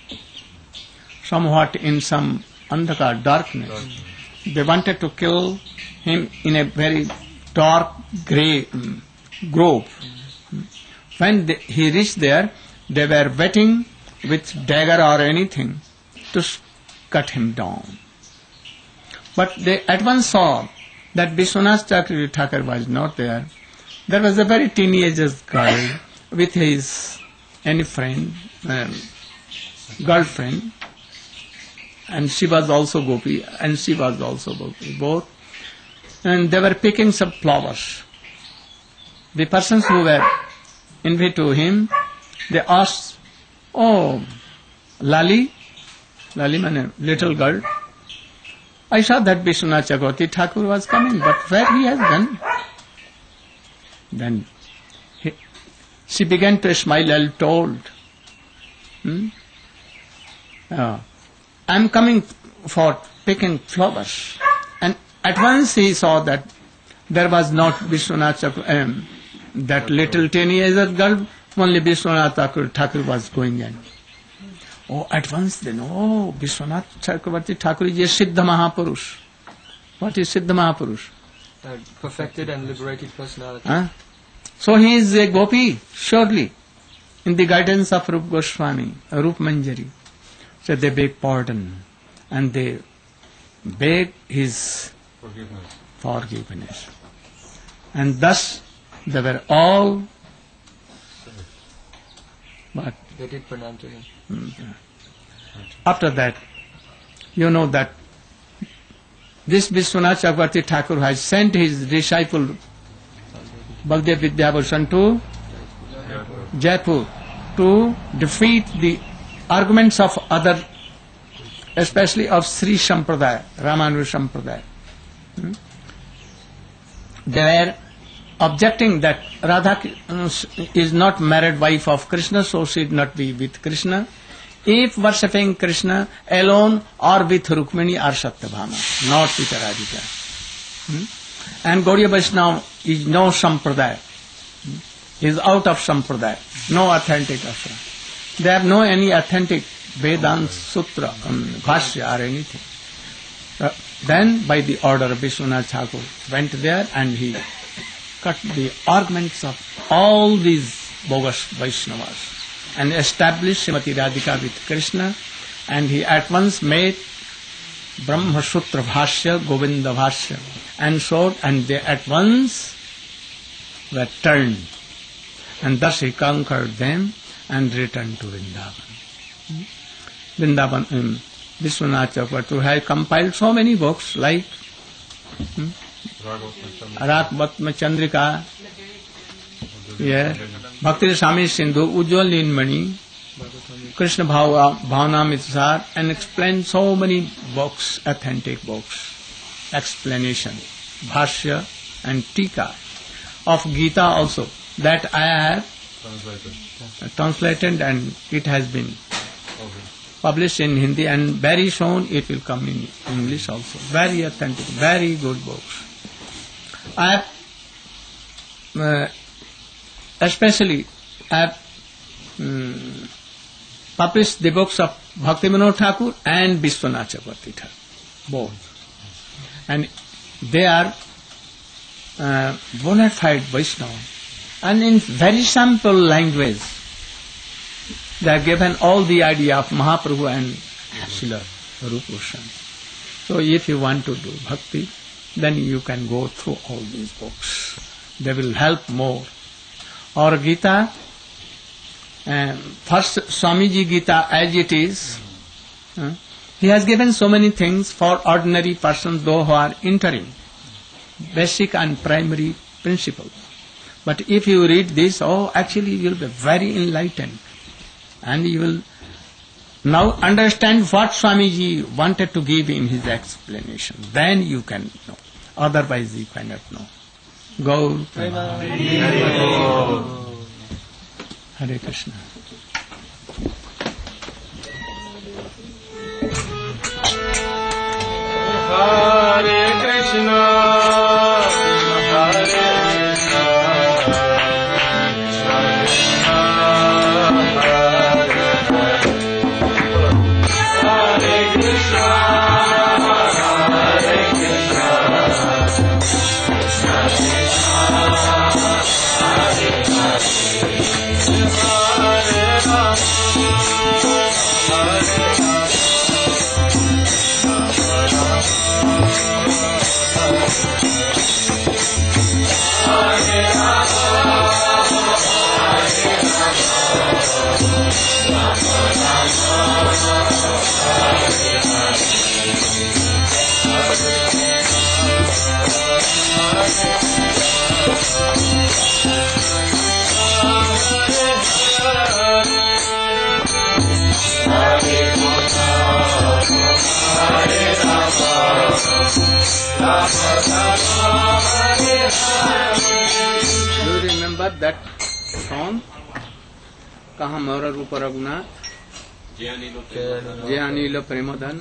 [SPEAKER 1] somewhat in some andhakar, darkness, they wanted to kill him in a very dark grey grove. When he reached there, they were waiting with dagger or anything to cut him down. But they at once saw that Vishwanath Chakravarti Thakur was not there. There was a very teenager girl with his any friend, girlfriend, and she was also Gopi, and she was also Gopi, both. And they were picking some flowers. The persons who were invited to him, they asked, "Oh, Lali means little girl, I saw that Vishwanath Chakravarti Thakur was coming, but where he has gone?" Then she began to smile and told, "I'm coming for picking flowers." And at once he saw that there was not Vishwanath Thakur, that little 10 years old girl, only Vishwanath Thakur was going in. Oh, at once they know, Vishwanath Chakravarti Thakur is a Siddha Mahapurush. What is Siddha Mahapurush?
[SPEAKER 9] Perfected and liberated personality.
[SPEAKER 1] So he is a gopi, surely, in the guidance of Rupa Goswami, Rup Manjari. So they beg pardon and they beg his forgiveness. And thus they were all, but
[SPEAKER 9] they did pranam to him.
[SPEAKER 1] After that, you know that this Vishwanath Chakravarti Thakur has sent his disciple Baldev Vidyabhushan to Jaipur to defeat the arguments of other, especially of Sri Sampradaya, Ramanuja Sampradaya. They were objecting that Radha is not married wife of Krishna, so she should not be with Krishna. If worshipping Krishna alone or with Rukmini or Satyabhama, not with Radhika. And Gaudiya Vaishnava is no Sampradaya, is out of Sampradaya, no authentic ashram. They have no any authentic Vedanta Sutra, Bhashya or anything. Then by the order of Vishwanath Thakur went there and he cut the arguments of all these bogus Vaishnavas and established Srimati Radhika with Krishna, and he at once made Brahma Sutra Bhashya, Govinda Bhashya, and so, and they at once were turned, and thus he conquered them and returned to Vrindavan. Vrindavan, Vishwanath Chakravarti has compiled so many books like Ragatma Chandrika, Bhakti Swami Sindhu, Ujjwal Nilmani, Krishna Bhavnamritsar, and explained so many books, authentic books, explanation, Bhashya and Tika of Gita also, that I have translated and it has been published in Hindi, and very soon it will come in English also. Very authentic, very good books. I have especially published the books of Bhakti Vinod Thakur and Vishwanath Chakravarti Thakur, both. And they are bona fide Vaishnava. And in very simple language, they are given all the idea of Mahaprabhu and Srila Rupa Goswami. So if you want to do bhakti, then you can go through all these books. They will help more. Or Gita, first Swamiji Gita as it is, he has given so many things for ordinary persons, though who are entering, basic and primary principles. But if you read this, actually you will be very enlightened. And you will now understand what Swamiji wanted to give in his explanation. Then you can know. Otherwise you cannot know. Go. Hare Krishna.
[SPEAKER 10] Hare Krishna. Hare
[SPEAKER 1] Do you remember that song? Kaha Mara Rupa Raghunath? Jayanilo Premodan?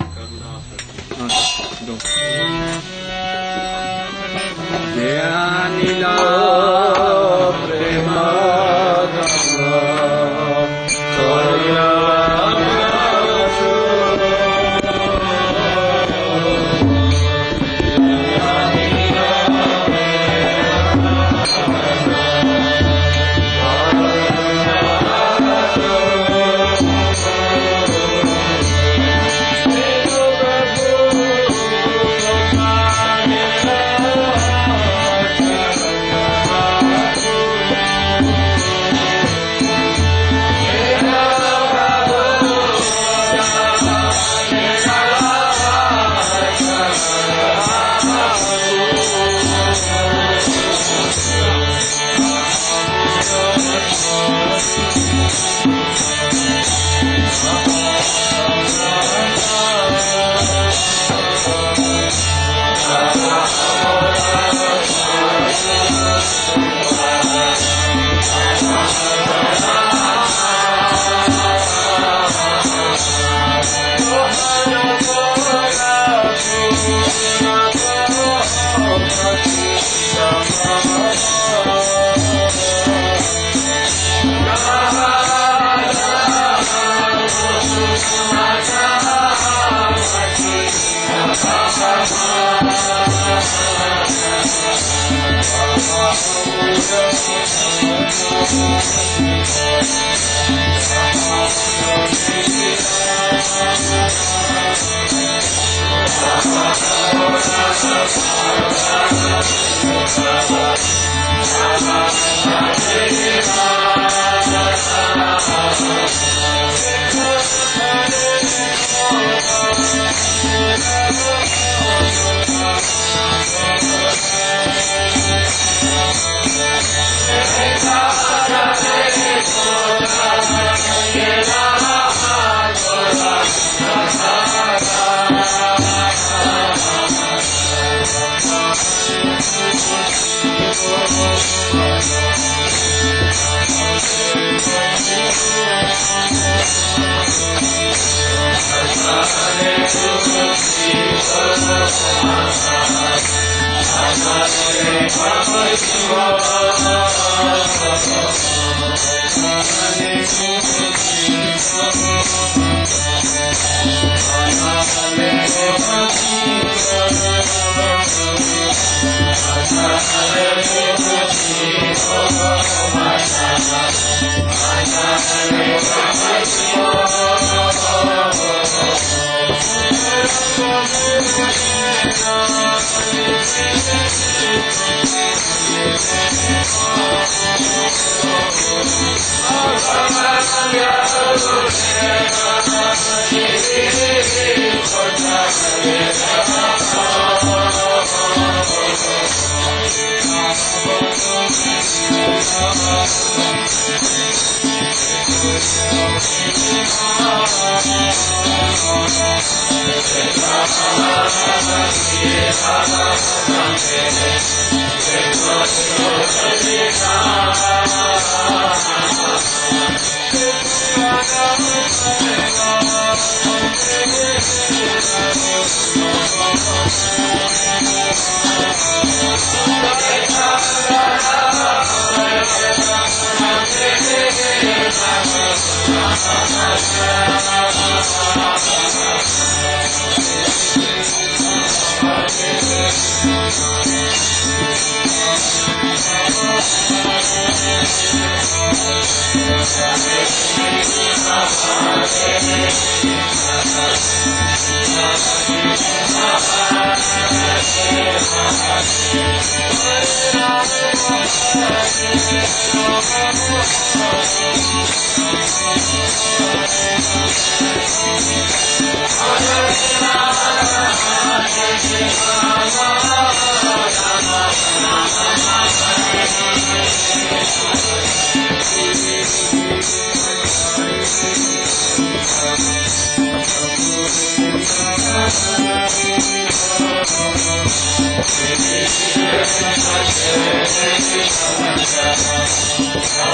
[SPEAKER 10] Hare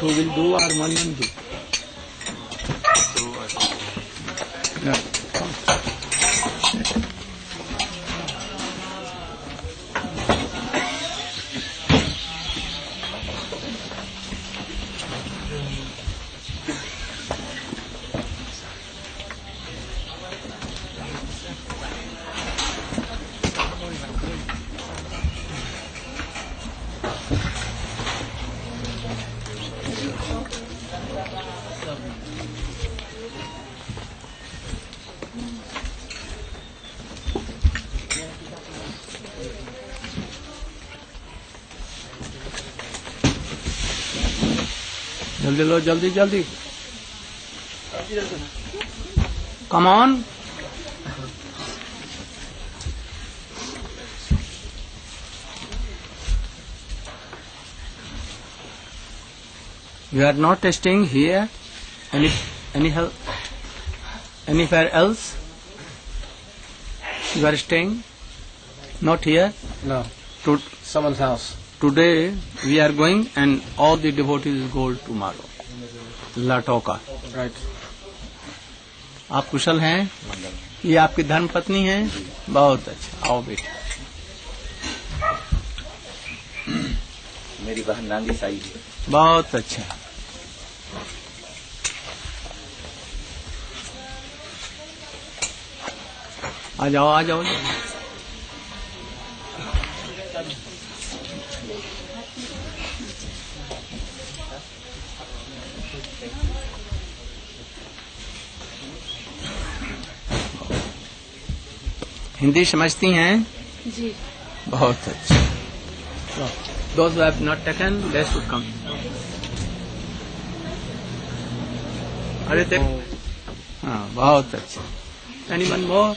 [SPEAKER 1] Who will do or one will do? Yeah. जल्दी लो, जल्दी जल्दी, come on. You are not staying here, anywhere else? You are staying? Not here?
[SPEAKER 11] No. Someone's house.
[SPEAKER 1] Today we are going and all the devotees go tomorrow. Latoka.
[SPEAKER 11] Right.
[SPEAKER 1] आप कुशल हैं? ये आपकी धर्म पत्नी है? बहुत अच्छा, आओ बेटी.
[SPEAKER 12] मेरी बहन नांदी साई है.
[SPEAKER 1] बहुत अच्छा. आ जाओ, आ जाओ. हिंदी समझती हैं?
[SPEAKER 13] जी.
[SPEAKER 1] बहुत अच्छा. Those who have not taken, they should come. अरे देख, हाँ, बहुत अच्छा. Anyone more?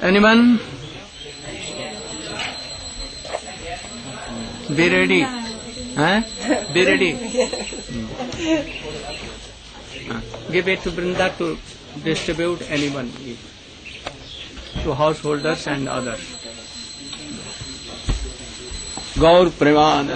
[SPEAKER 1] Anyone? Be ready. Huh? Be ready. Give it to Vrinda to distribute anyone. To householders and others. Gaur Premanand.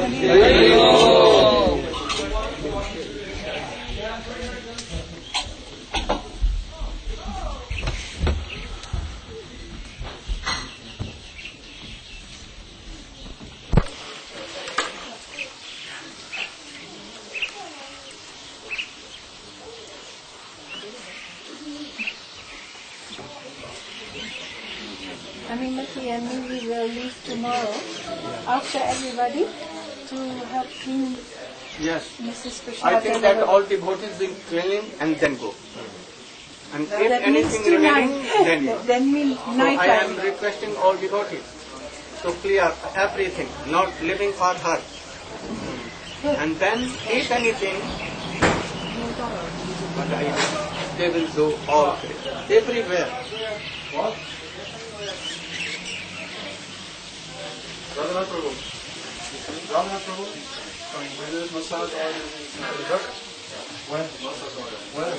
[SPEAKER 13] And we will leave tomorrow after everybody to help clean.
[SPEAKER 1] Yes.
[SPEAKER 13] Mrs. Krishna.
[SPEAKER 1] I think that all devotees will clean and then go. And
[SPEAKER 13] So
[SPEAKER 1] if
[SPEAKER 13] that
[SPEAKER 1] anything
[SPEAKER 13] means
[SPEAKER 1] remaining, then go.
[SPEAKER 13] Then means
[SPEAKER 1] So
[SPEAKER 13] night
[SPEAKER 1] I
[SPEAKER 13] time.
[SPEAKER 1] am requesting all devotees to clear everything, not living for her. And then eat anything
[SPEAKER 11] But they will do all of it. Everywhere.
[SPEAKER 7] What? Raghunath Prabhu. Raghunath Prabhu? Will you massage oil in the duck? When? Massage oil. When?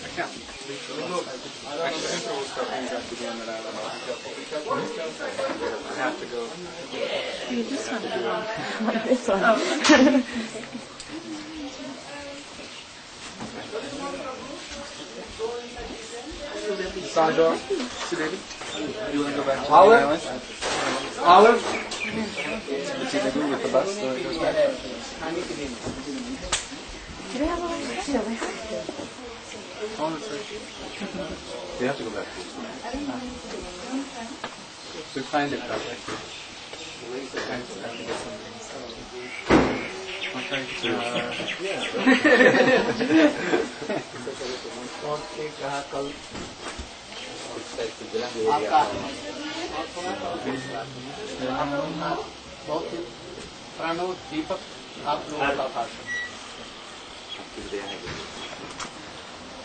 [SPEAKER 7] I can't. Look, I have to go.
[SPEAKER 13] You just want to do this one.
[SPEAKER 11] Sandor, Srila, you want to go back to the island? Olive? What's he going to do with the bus so it goes back? You have to go back. We find it out. I'm trying to
[SPEAKER 12] बहुत प्रणव दीपक आप लोगों का भाषण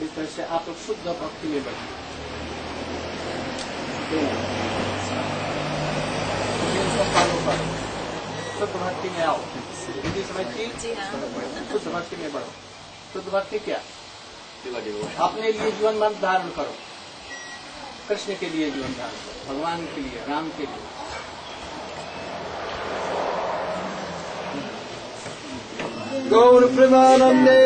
[SPEAKER 12] इस तरह से आप लोग शुद्ध भक्ति में बैठे शुद्ध भक्ति में आओ हिंदी समझती शुद्ध भक्ति में बढ़ो शुद्ध भक्ति क्या अपने लिए जीवन मंत्र धारण करो कृष्ण के लिए जीवन धारण करो भगवान के लिए राम के लिए
[SPEAKER 10] गौर प्रेमानंदे